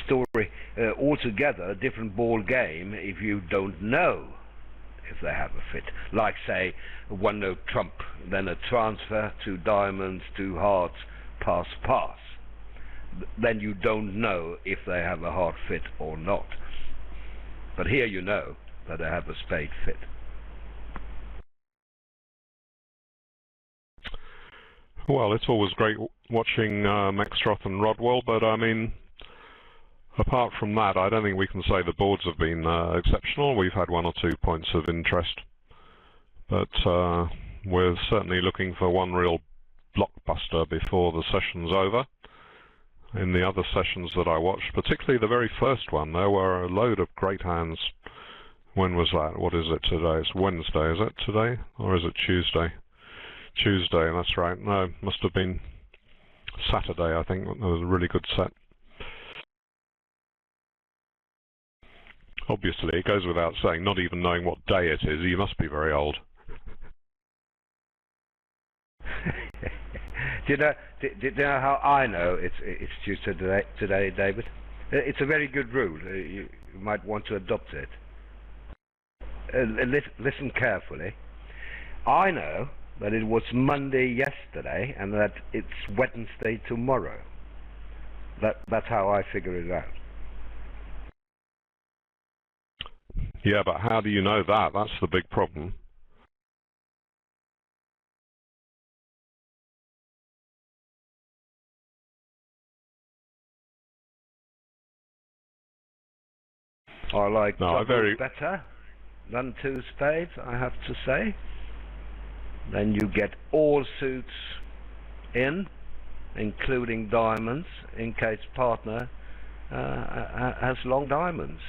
story altogether, a different ball game if you don't know if they have a fit. Like, say, a one-note trump, then a transfer, two diamonds, two hearts, pass, pass. Then you don't know if they have a heart fit or not. But here you know that they have a spade fit. Well, it's always great watching Maxtroth and Rodwell, but I mean, apart from that, I don't think we can say the boards have been exceptional. We've had one or two points of interest, but we're certainly looking for one real blockbuster before the session's over. In the other sessions that I watched, particularly the very first one, there were a load of great hands. When was that? What is it today? It's Wednesday, is it today? Or is it Tuesday? Tuesday, that's right. No, must have been Saturday, I think. There was a really good set. Obviously, it goes without saying, not even knowing what day it is, you must be very old. Do you know how I know it's Tuesday today, David? It's a very good rule. You might want to adopt it. Listen carefully. I know that it was Monday yesterday and that it's Wednesday tomorrow. That's how I figure it out. Yeah, but how do you know that? That's the big problem. I like double better than two spades, I have to say. Then you get all suits in, including diamonds, in case partner has long diamonds,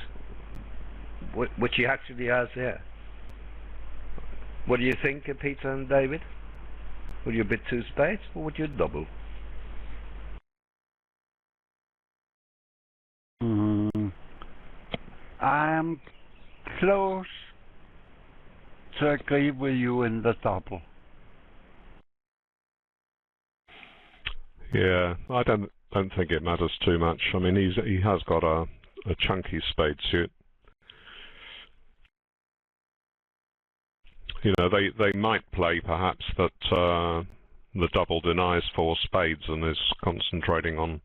which he actually has here. What do you think, Peter and David? Would you bid two spades, or would you double? I'm close to agree with you in the double. Yeah, I don't think it matters too much. I mean, he has got a chunky spade suit. You know, they might play perhaps that the double denies four spades and is concentrating on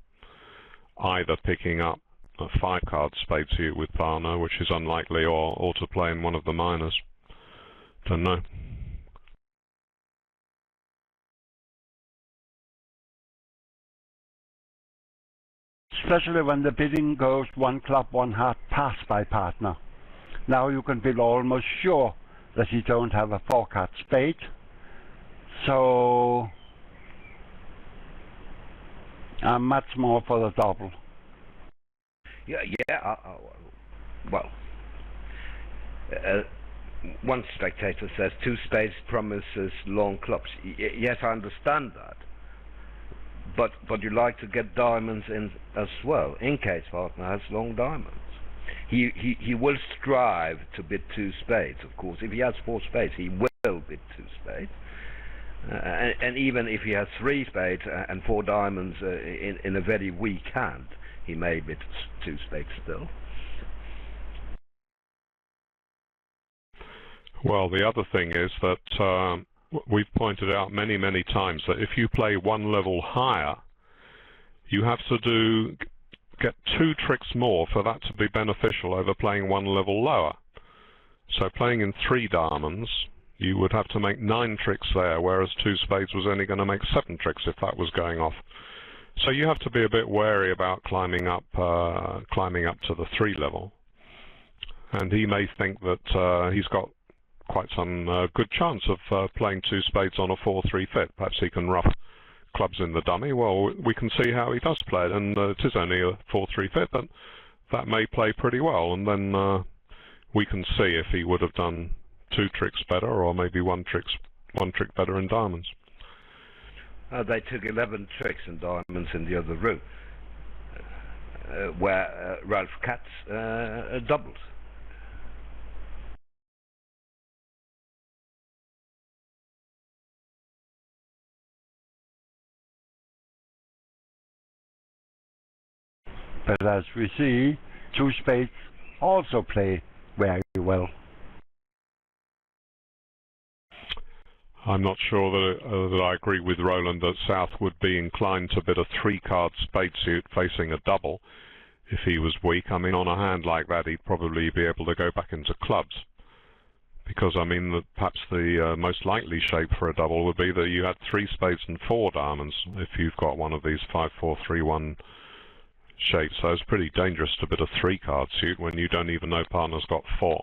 either picking up a 5-card spade suit with partner, which is unlikely, or to play in one of the minors. Don't know. Especially when the bidding goes one club, one heart, pass by partner. Now you can be almost sure that he don't have a 4-card spade. So I'm much more for the double. Yeah. Well, one spectator says two spades promises long clubs. Yes, I understand that. But you like to get diamonds in as well, in case partner has long diamonds. He will strive to bid two spades, of course. If he has four spades, he will bid two spades. And even if he has three spades and four diamonds in a very weak hand, he may bid two spades still. Well, the other thing is that we've pointed out many, many times that if you play one level higher, you have to get two tricks more for that to be beneficial over playing one level lower. So playing in 3 diamonds, you would have to make 9 tricks there, whereas 2 spades was only going to make 7 tricks if that was going off. So you have to be a bit wary about climbing up to the 3 level. And he may think that he's got quite some good chance of playing 2 spades on a 4-3 fit. Perhaps he can rough clubs in the dummy. Well, we can see how he does play it, and it is only a 4-3 fit, but that may play pretty well, and then we can see if he would have done 2 tricks better, or maybe one trick better in diamonds. They took 11 tricks in diamonds in the other room, where Ralph Katz doubled. But as we see, two spades also play very well. I'm not sure that I agree with Roland that South would be inclined to bid a three-card spade suit facing a double if he was weak. I mean, on a hand like that, he'd probably be able to go back into clubs. Because, I mean, perhaps the most likely shape for a double would be that you had three spades and four diamonds if you've got one of these 5-4-3-1 shapes. So it's pretty dangerous to bid a three-card suit when you don't even know partner's got four.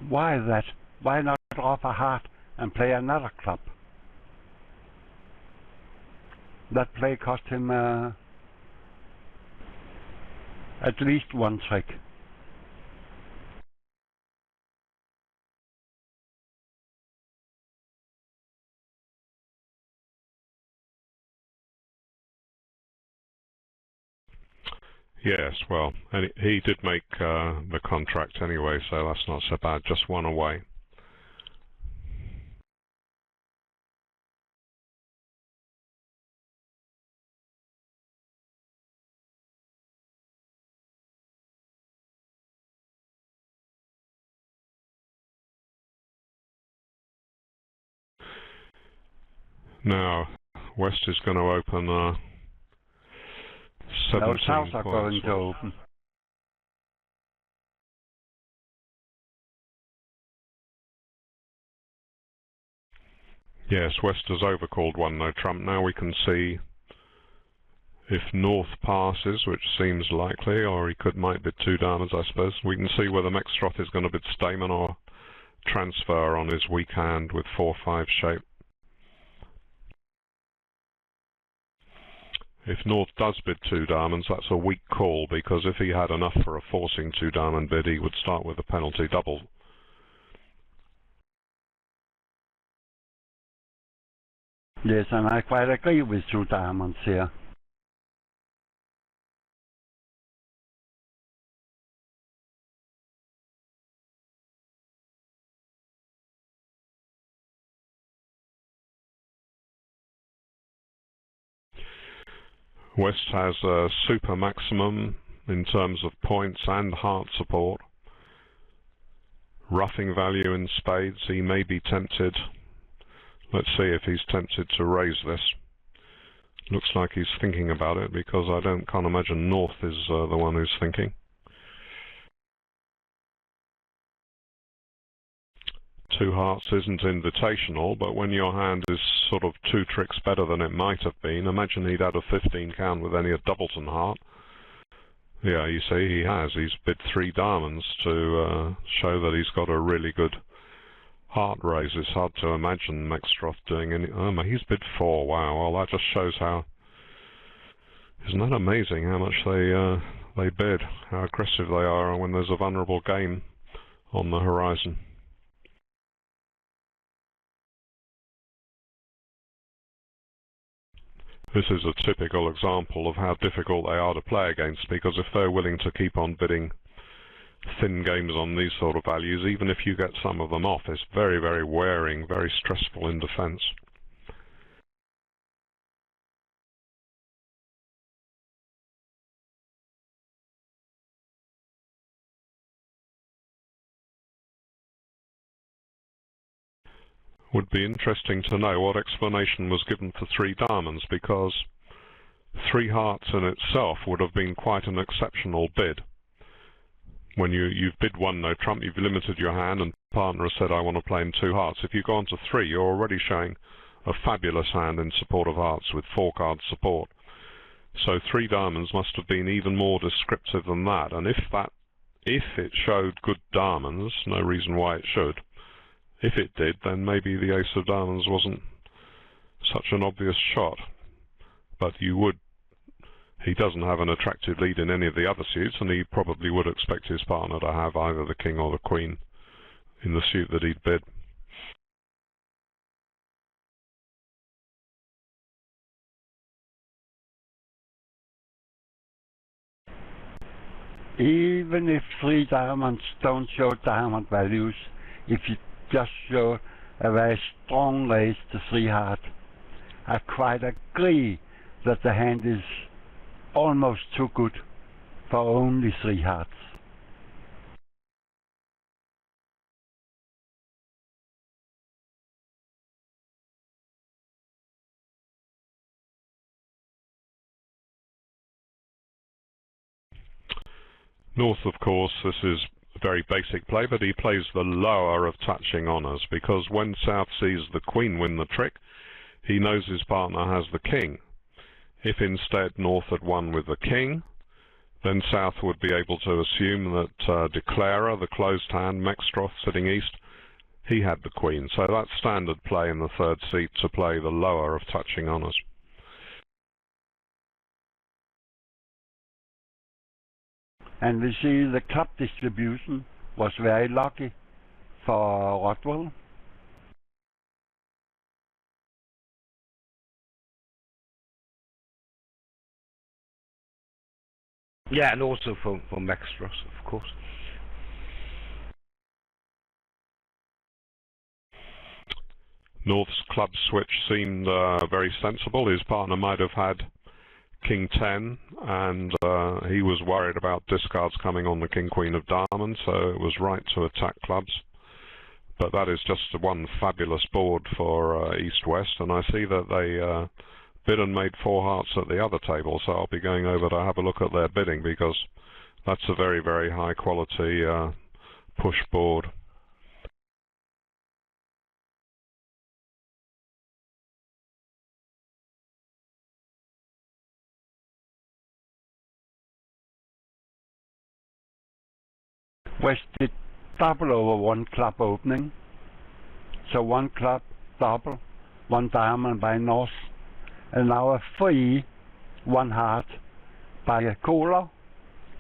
Why that? Why not drop a heart and play another club? That play cost him at least one trick. Yes, well, and he did make the contract anyway, so that's not so bad. Just one away. Now, West is going to open 17 No, South are points. going to open. Yes, West has overcalled one no trump. Now we can see if North passes, which seems likely, or he might bid two diamonds, I suppose. We can see whether Mextroth is going to bid Stayman or transfer on his weak hand with 4-5 shape. If North does bid two diamonds, that's a weak call, because if he had enough for a forcing two diamond bid, he would start with a penalty double. Yes, and I quite agree with two diamonds here. West has a super maximum in terms of points and heart support. Roughing value in spades, he may be tempted. Let's see if he's tempted to raise this. Looks like he's thinking about it, because I can't imagine North is the one who's thinking. Two hearts isn't invitational, but when your hand is sort of two tricks better than it might have been, imagine he'd had a 15 count with only a doubleton heart. Yeah, you see, he has. He's bid three diamonds to show that he's got a really good heart raise. It's hard to imagine Mextroth doing any... Oh, he's bid four. Wow, well, that just shows how... Isn't that amazing how much they bid, how aggressive they are when there's a vulnerable game on the horizon. This is a typical example of how difficult they are to play against, because if they're willing to keep on bidding thin games on these sort of values, even if you get some of them off, it's very, very wearing, very stressful in defense. Would be interesting to know what explanation was given for three diamonds, because three hearts in itself would have been quite an exceptional bid. When you've bid one no trump, you've limited your hand, and partner has said, I want to play in two hearts. If you go on to three, you're already showing a fabulous hand in support of hearts with four card support. So three diamonds must have been even more descriptive than that. And if it showed good diamonds, no reason why it should. If it did, then maybe the ace of diamonds wasn't such an obvious shot. But he doesn't have an attractive lead in any of the other suits, and he probably would expect his partner to have either the king or the queen in the suit that he'd bid. Even if three diamonds don't show diamond values, if you just show a very strong raise to 3 heart. I quite agree that the hand is almost too good for only 3 hearts. North, of course, this is a very basic play, but he plays the lower of touching honours, because when South sees the queen win the trick, he knows his partner has the king. If instead North had won with the king, then South would be able to assume that Declarer, the closed hand, Mextroth sitting east, he had the queen. So that's standard play in the third seat, to play the lower of touching honours. And we see the club distribution was very lucky for Rodwell. Yeah, and also for Mextroth, of course. North's club switch seemed very sensible. His partner might have had King 10, and he was worried about discards coming on the King Queen of Diamonds, so it was right to attack clubs. But that is just one fabulous board for East-West, and I see that they bid and made 4 hearts at the other table, so I'll be going over to have a look at their bidding, because that's a very, very high quality push board. West did double over 1 club opening. So 1 club double, 1 diamond by North, and now a free 1 heart by a caller,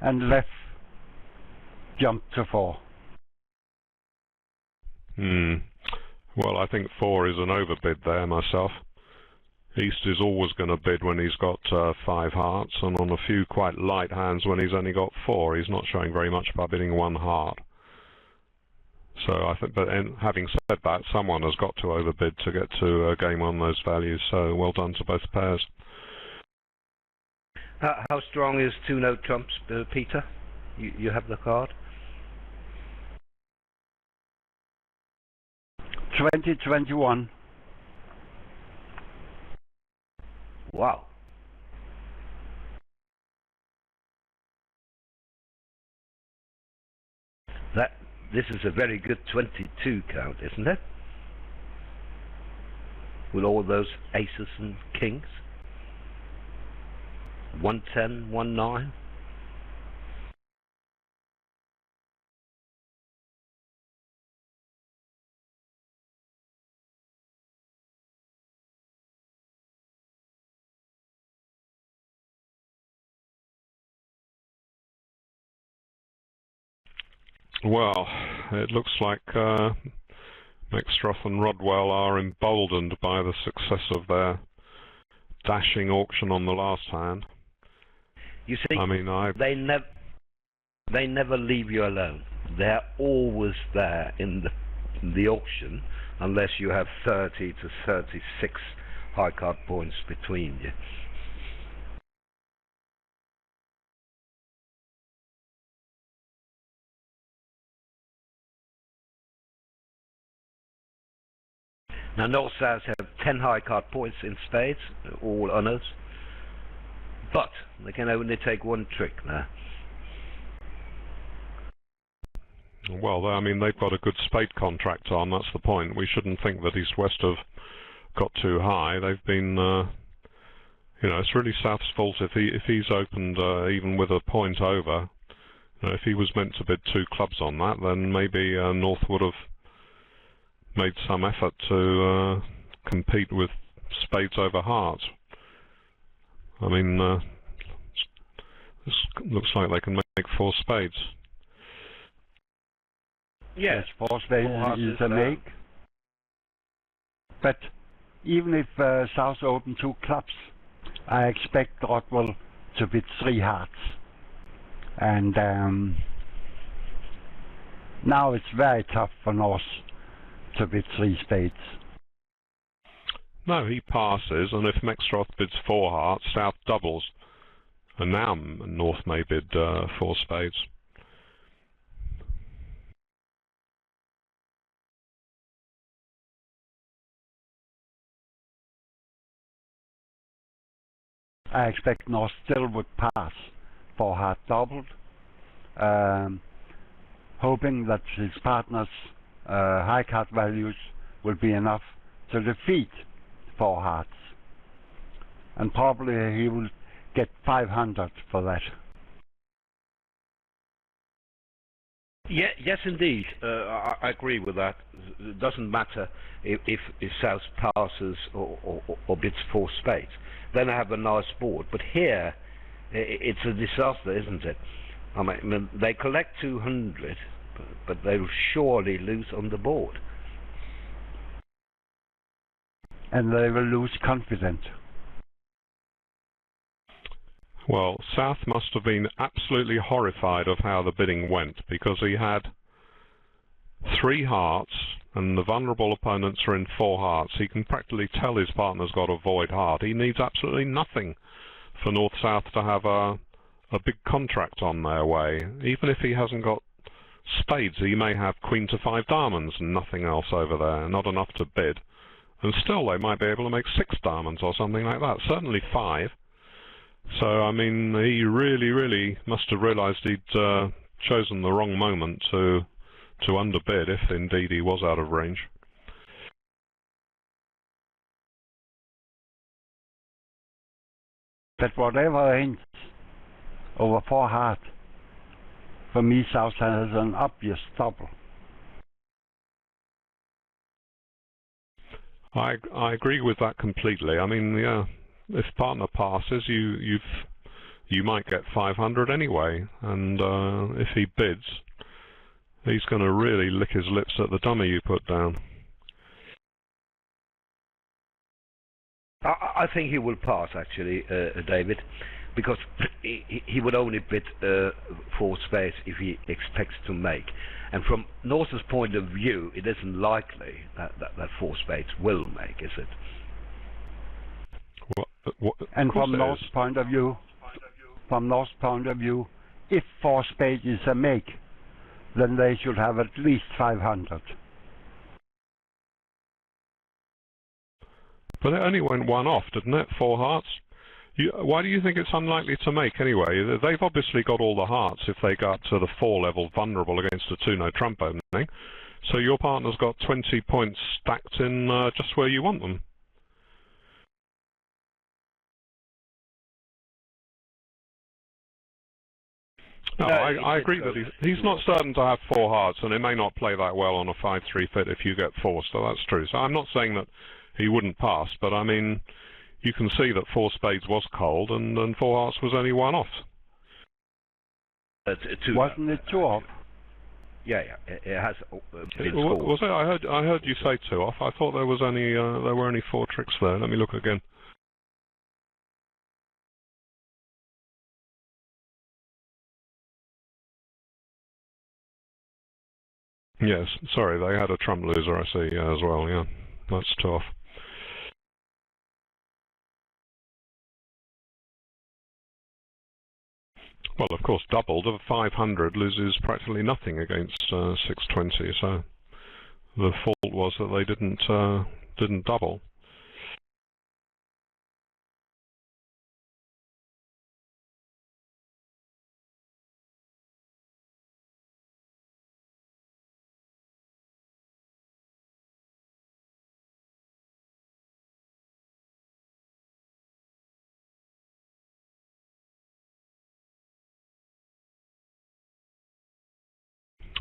and left jumped to 4. Well, I think 4 is an overbid there myself. East is always going to bid when he's got 5 hearts, and on a few quite light hands when he's only got 4, he's not showing very much by bidding 1 heart. So I think, but having said that, someone has got to overbid to get to game on those values, so well done to both pairs. How strong is 2-note trumps, Peter? You have the card? 2021. Wow. This is a very good 22 count, isn't it? With all those aces and kings. 110, 19. Well, it looks like Mextroth and Rodwell are emboldened by the success of their dashing auction on the last hand. You see, I mean, they never leave you alone. They're always there in the auction, unless you have 30 to 36 high card points between you. Now North South have 10 high card points in spades, all honours, but they can only take 1 trick now. Well, I mean, they've got a good spade contract on, that's the point. We shouldn't think that East-West have got too high. They've been, you know, it's really South's fault if he's opened even with a point over. You know, if he was meant to bid 2 clubs on that, then maybe North would have made some effort to compete with spades over hearts. I mean, this looks like they can make 4 spades. Yes, 4 spades is a make. But even if South open 2 clubs, I expect Rodwell to bid 3 hearts. And Now it's very tough for North to bid 3 spades. No, he passes, and if Mexroth bids 4 hearts, South doubles. And now North may bid 4 spades. I expect North still would pass 4 heart doubled, hoping that his partner's high card values will be enough to defeat 4 hearts. And probably he will get 500 for that. Yes, indeed. I agree with that. It doesn't matter if South passes or bids 4 spades. Then I have a nice board. But here, it's a disaster, isn't it? I mean, they collect 200, but they will surely lose on the board. And they will lose confidence. Well, South must have been absolutely horrified of how the bidding went, because he had 3 hearts and the vulnerable opponents are in 4 hearts. He can practically tell his partner's got a void heart. He needs absolutely nothing for North-South to have a big contract on their way. Even if he hasn't got spades, he may have Queen to 5 diamonds and nothing else over there, not enough to bid. And still they might be able to make 6 diamonds or something like that, certainly 5. So, I mean, he really must have realised he'd chosen the wrong moment to underbid, if indeed he was out of range. But whatever range over 4 heart, for me South has an obvious double. I agree with that completely. I mean, yeah, if partner passes, you might get 500 anyway, and if he bids, he's going to really lick his lips at the dummy you put down. I think he will pass, actually, David, because he would only bid 4 spades if he expects to make. And from North's point of view, it isn't likely that 4 spades will make, is it? And from North's point of view, if 4 spades is a make, then they should have at least 500. But it only went 1 off, didn't it? 4 hearts. Why do you think it's unlikely to make anyway? They've obviously got all the hearts if they go up to the 4 level vulnerable against a 2-no trump opening. So your partner's got 20 points stacked in just where you want them. No, I agree that he's not certain to have 4 hearts, and it may not play that well on a 5-3 fit if you get forced, so that's true. So I'm not saying that he wouldn't pass, but I mean, you can see that 4 spades was cold, and 4 hearts was only 1 off. Wasn't it 2 off? Yeah, it has been scored. Was it? I heard you say 2 off. I thought there was only there were only 4 tricks there. Let me look again. Yes, sorry, they had a trump loser, I see, as well, yeah. That's 2 off. Well, of course, doubled of 500 loses practically nothing against 620, so the fault was that they didn't double.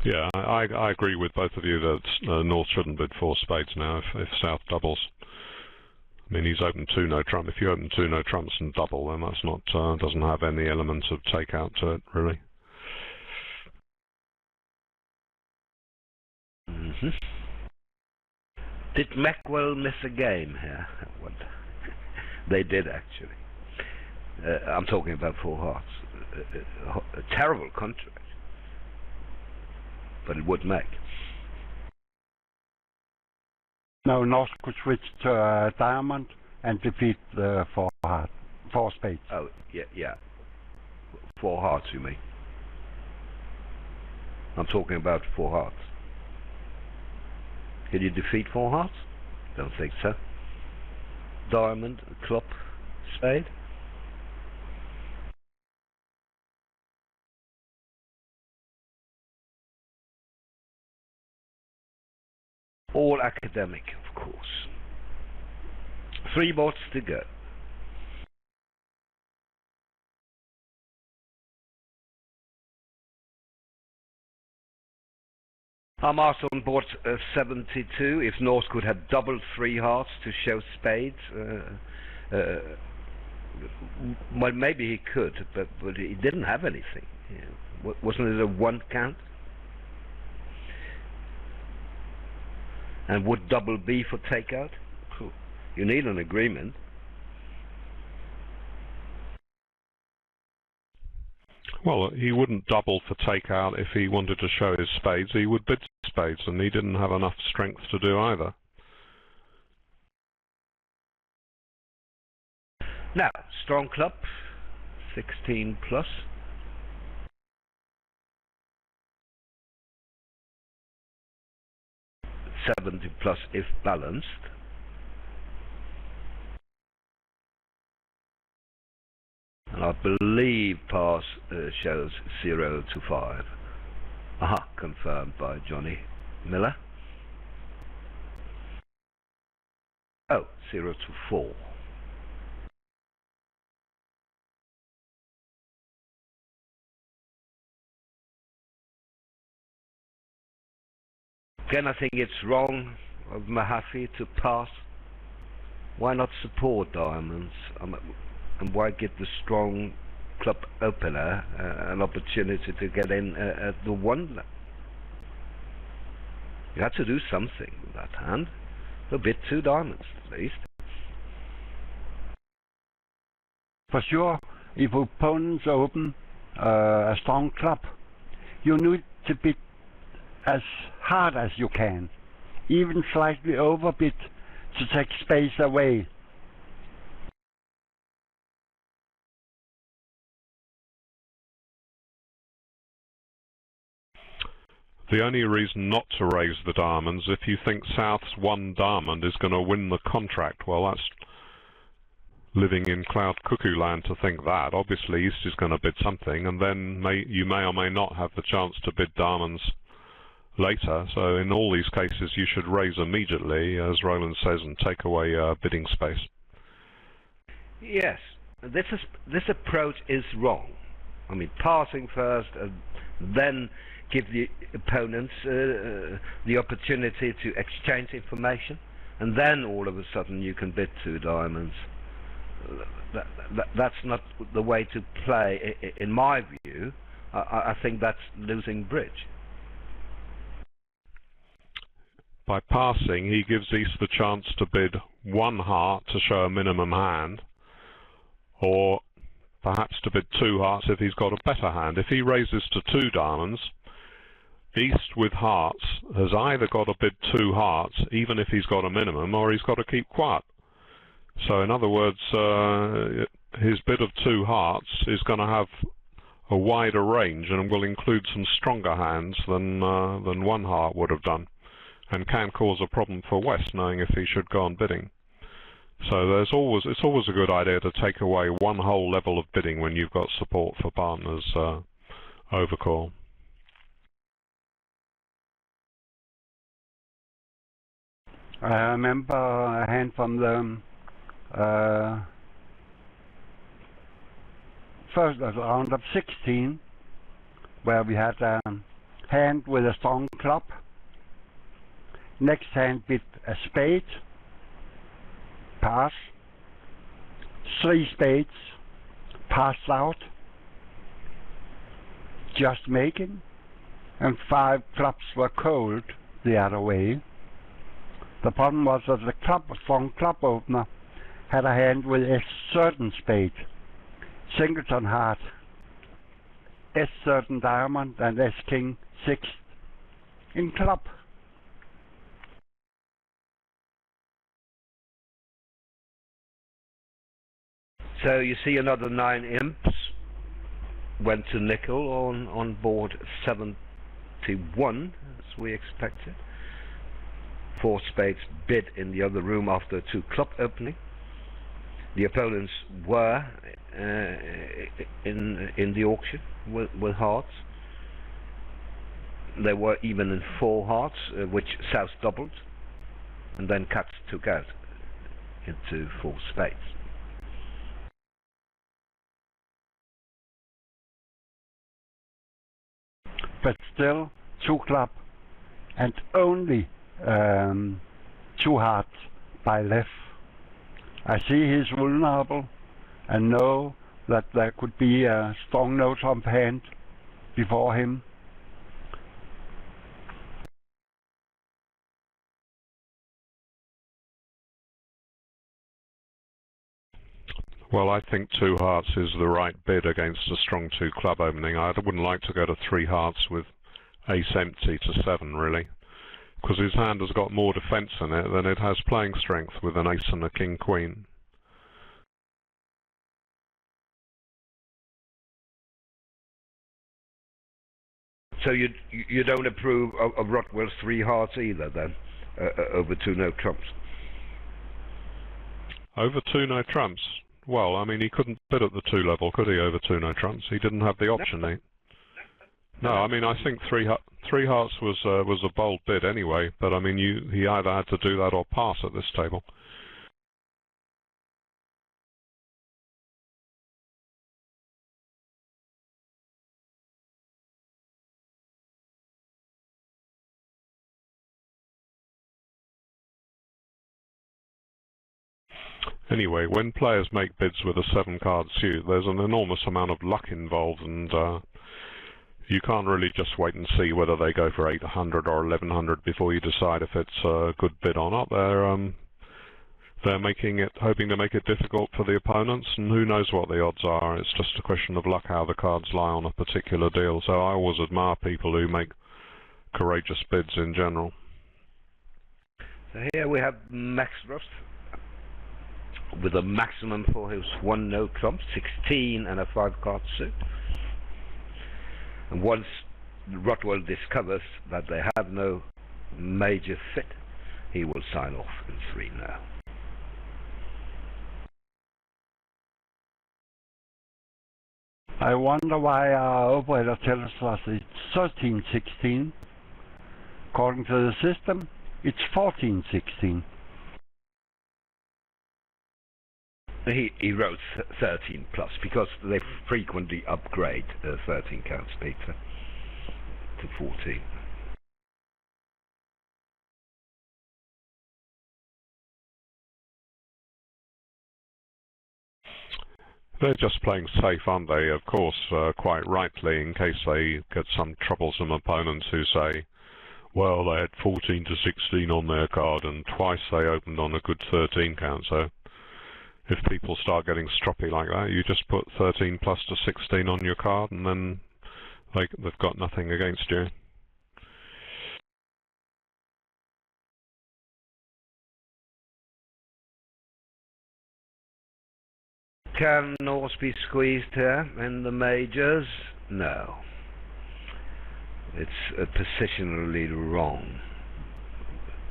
Yeah, I agree with both of you that North shouldn't bid 4 spades now if South doubles. I mean, he's opened 2-no trump. If you open 2-no trumps and double, then that's not doesn't have any element of takeout to it, really. Mm-hmm. Did Mackwell miss a game here? Well, they did, actually. I'm talking about 4 hearts. A terrible contract. but it would make. No, North could switch to a diamond and defeat the four spades. Oh, yeah. 4 hearts, you mean? I'm talking about 4 hearts. Can you defeat 4 hearts? Don't think so. Diamond, club, spade. All academic, of course. 3 boards to go. I'm asked on board 72 if North could have doubled 3 hearts to show spades. Well, maybe he could, but he didn't have anything. Yeah. Wasn't it a 1 count? And would double be for takeout? You need an agreement. Well, he wouldn't double for takeout if he wanted to show his spades. He would bid spades, and he didn't have enough strength to do either. Now, strong club, 16 plus. +70 if balanced. And I believe pass shows 0 to 5. Aha, confirmed by Johnny Miller. Oh, 0 to 4. Again, I think it's wrong of Mahaffey to pass. Why not support diamonds? And why give the strong club opener an opportunity to get in at the 1? You had to do something with that hand. A bit 2 diamonds, at least. For sure, if opponents open a strong club, you need to bid as hard as you can, even slightly overbid to take space away. The only reason not to raise the diamonds if you think South's 1 diamond is going to win the contract. Well, that's living in cloud cuckoo land to think that. Obviously, East is going to bid something, and then you may or may not have the chance to bid diamonds later. So in all these cases, you should raise immediately, as Roland says, and take away bidding space. Yes, this approach is wrong. I mean, passing first and then give the opponents the opportunity to exchange information, and then all of a sudden you can bid 2 diamonds. That's not the way to play, in my view. I think that's losing bridge. By passing, he gives East the chance to bid 1 heart to show a minimum hand, or perhaps to bid 2 hearts if he's got a better hand. If he raises to 2 diamonds, East with hearts has either got to bid 2 hearts, even if he's got a minimum, or he's got to keep quiet. So in other words, his bid of 2 hearts is going to have a wider range and will include some stronger hands than 1 heart would have done, and can cause a problem for West, knowing if he should go on bidding. So it's always a good idea to take away 1 whole level of bidding when you've got support for partners overcall. I remember a hand from the first round of 16, where we had a hand with a strong club. Next hand bid a spade, pass, 3 spades, passed out, just making, and 5 clubs were cold the other way. The problem was that the strong club opener had a hand with a certain spade, singleton heart, S certain diamond, and S king 6 in club. So you see another 9 imps went to nickel on board 71, as we expected. 4 spades bid in the other room after a 2 club opening. The opponents were in the auction with hearts. They were even in 4 hearts, which South doubled, and then Cats took out into 4 spades. But still 2 club and only 2 hearts by left. I see he's vulnerable and know that there could be a strong note of hand before him. Well, I think 2 hearts is the right bid against a strong 2 club opening. I wouldn't like to go to 3 hearts with ace empty to 7, really, because his hand has got more defence in it than it has playing strength with an ace and a king queen. So you don't approve of Rothwell's 3 hearts either, then, over 2 no trumps? Over 2 no trumps? Well, I mean, he couldn't bid at the 2 level, could he, over 2 no trumps? He didn't have the option, No, I mean, I think 3 hearts was a bold bid anyway, but I mean, he either had to do that or pass at this table. Anyway, when players make bids with a 7-card suit, there's an enormous amount of luck involved, and you can't really just wait and see whether they go for 800 or 1100 before you decide if it's a good bid or not. They're hoping to make it difficult for the opponents, and who knows what the odds are. It's just a question of luck how the cards lie on a particular deal. So I always admire people who make courageous bids in general. So here we have Max Rust with a maximum for his 1 no trump, 16 and a 5-card suit. And once Rothwell discovers that they have no major fit, he will sign off in 3 now. I wonder why our operator tells us it's 13-16. According to the system, it's 14-16. He wrote 13 plus because they frequently upgrade 13 count speed to 14. They're just playing safe, aren't they? Of course, quite rightly, in case they get some troublesome opponents who say, well, they had 14 to 16 on their card and twice they opened on a good 13 count, so if people start getting stroppy like that, you just put 13 plus to 16 on your card and then they've got nothing against you. Can Norse be squeezed here in the majors? No. It's positionally wrong.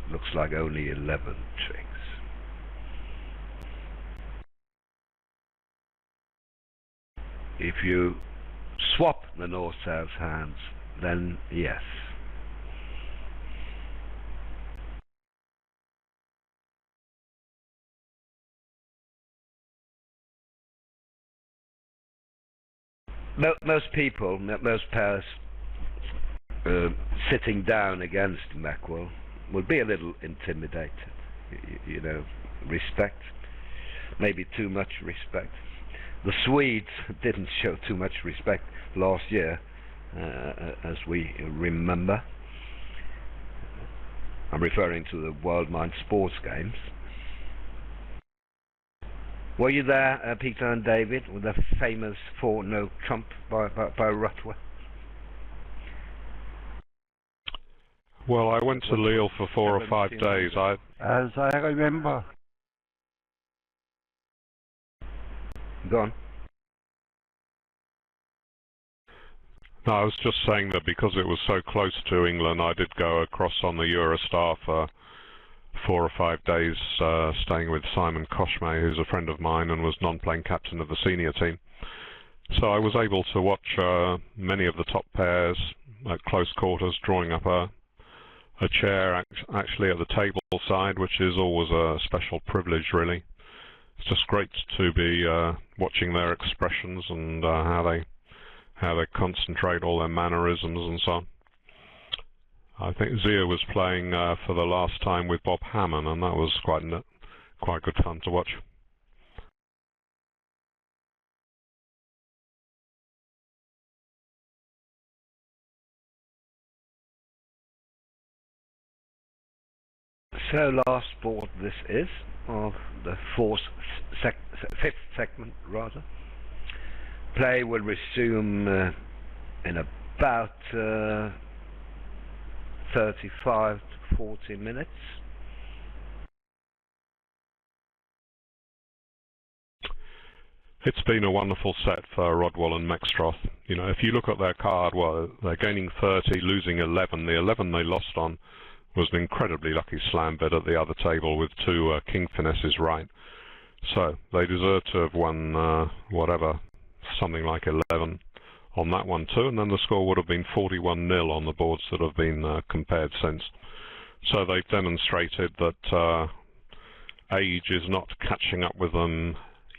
Looks like only 11 tricks. If you swap the North-South hands, then yes. Most people, most pairs sitting down against Mackwell would be a little intimidated. You know, respect, maybe too much respect. The Swedes didn't show too much respect last year, as we remember. I'm referring to the World Mind Sports Games. Were you there, Peter and David, with the famous 4 no trump by Rothwell? Well, I went to Lille for 4 or 5 days. As I remember. Go on. No, I was just saying that because it was so close to England, I did go across on the Eurostar for 4 or 5 days, staying with Simon Koshmay, who's a friend of mine and was non-playing captain of the senior team. So I was able to watch many of the top pairs at close quarters, drawing up a chair actually at the table side, which is always a special privilege, really. It's just great to be watching their expressions and how they concentrate, all their mannerisms and so on. I think Zia was playing for the last time with Bob Hammond, and that was quite good fun to watch. So last board this is of the fifth segment rather. Play will resume in about 35 to 40 minutes. It's been a wonderful set for Rodwell and Mextroth. You know, if you look at their card, well, they're gaining 30, losing 11. The 11 they lost on was an incredibly lucky slam bid at the other table with 2 king finesses right. So they deserve to have won whatever, something like 11 on that one too, and then the score would have been 41-0 on the boards that have been compared since. So they've demonstrated that age is not catching up with them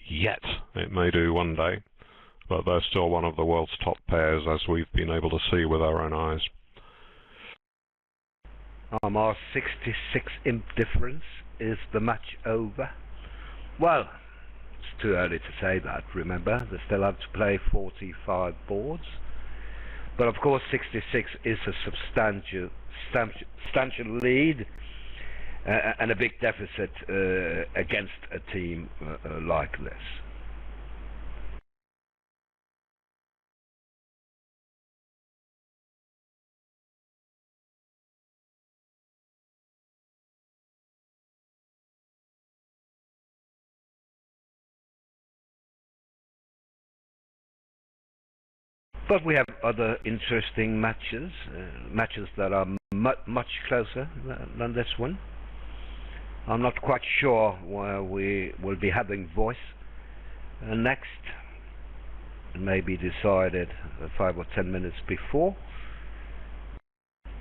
yet. It may do one day, but they're still one of the world's top pairs, as we've been able to see with our own eyes. Our 66 imp difference. Is the match over? Well, it's too early to say that, remember. They still have to play 45 boards. But of course 66 is a substantial lead and a big deficit against a team like this. But we have other interesting matches, matches that are much closer than this one. I'm not quite sure where we will be having voice next. It may be decided 5 or 10 minutes before.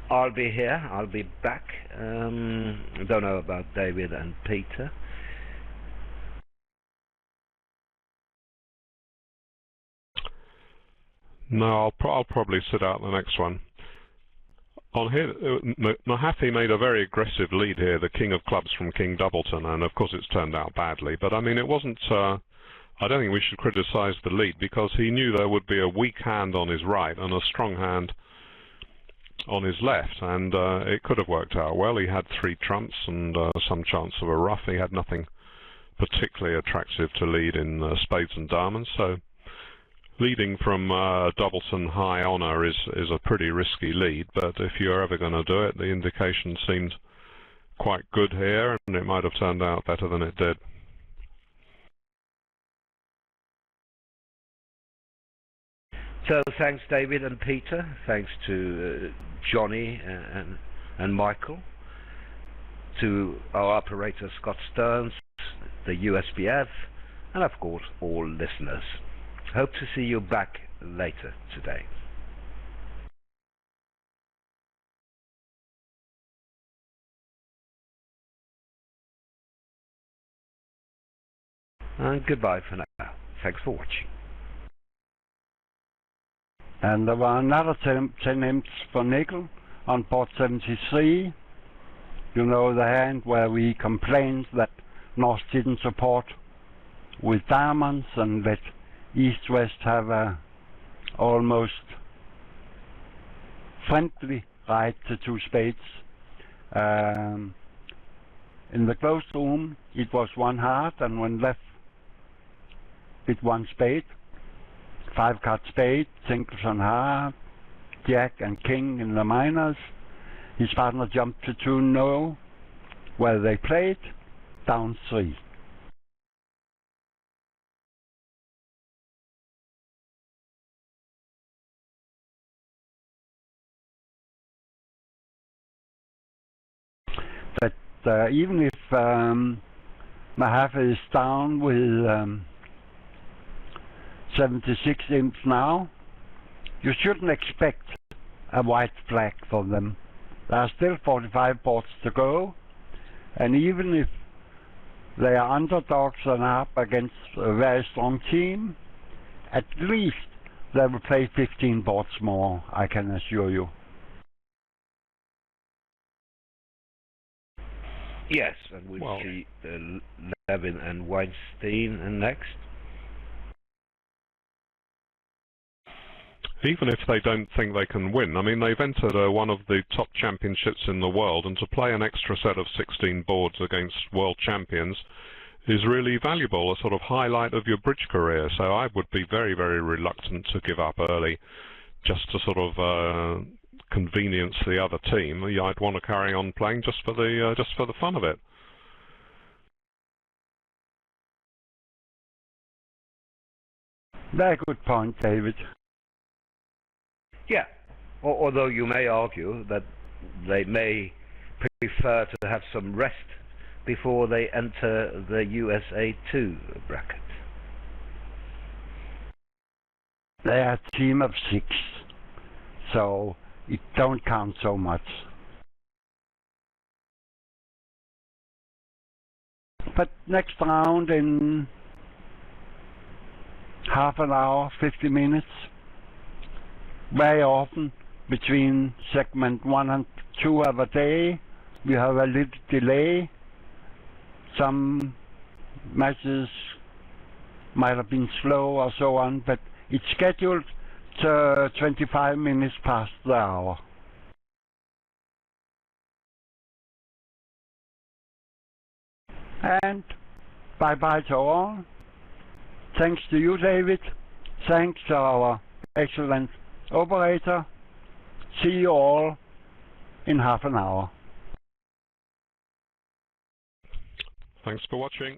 I'll be here, I'll be back. I don't know about David and Peter. No, I'll probably sit out the next one. On here, Mahaffey made a very aggressive lead here, the King of Clubs from King Doubleton, and of course it's turned out badly. But I mean, it wasn't. I don't think we should criticise the lead, because he knew there would be a weak hand on his right and a strong hand on his left, and it could have worked out well. He had 3 trumps and some chance of a ruff. He had nothing particularly attractive to lead in spades and diamonds, so leading from Doubleton high honour is a pretty risky lead, but if you're ever going to do it, the indication seemed quite good here, and it might have turned out better than it did. So thanks David and Peter, thanks to Johnny and Michael, to our operator Scott Stearns, the USBF, and of course all listeners. Hope to see you back later today. And goodbye for now. Thanks for watching. And there were another 10 imps for nickel on board 73. You know, the hand where we complained that North didn't support with diamonds and let East-West have a almost friendly right to 2 spades. In the closed room it was 1 heart, and when left with 1 spade, 5-card spade, singles on heart, jack and king in the minors. His partner jumped to 2-0, where they played down 3. But even if Mahaffey is down with 76 imps now, you shouldn't expect a white flag for them. There are still 45 boards to go, and even if they are underdogs and up against a very strong team, at least they will play 15 boards more, I can assure you. Yes, and we'll see Levin and Weinstein next. Even if they don't think they can win, I mean, they've entered one of the top championships in the world, and to play an extra set of 16 boards against world champions is really valuable, a sort of highlight of your bridge career. So I would be very, very reluctant to give up early just to sort of convenience the other team. I'd want to carry on playing just for the fun of it. Very good point, David. Yeah, although you may argue that they may prefer to have some rest before they enter the USA 2 bracket. They are a team of 6, so it don't count so much. But next round in half an hour, 50 minutes, very often between segment 1 and 2 of a day, we have a little delay. Some matches might have been slow or so on, but it's scheduled to 25 minutes past the hour. And bye-bye to all. Thanks to you, David. Thanks to our excellent operator. See you all in half an hour. Thanks for watching.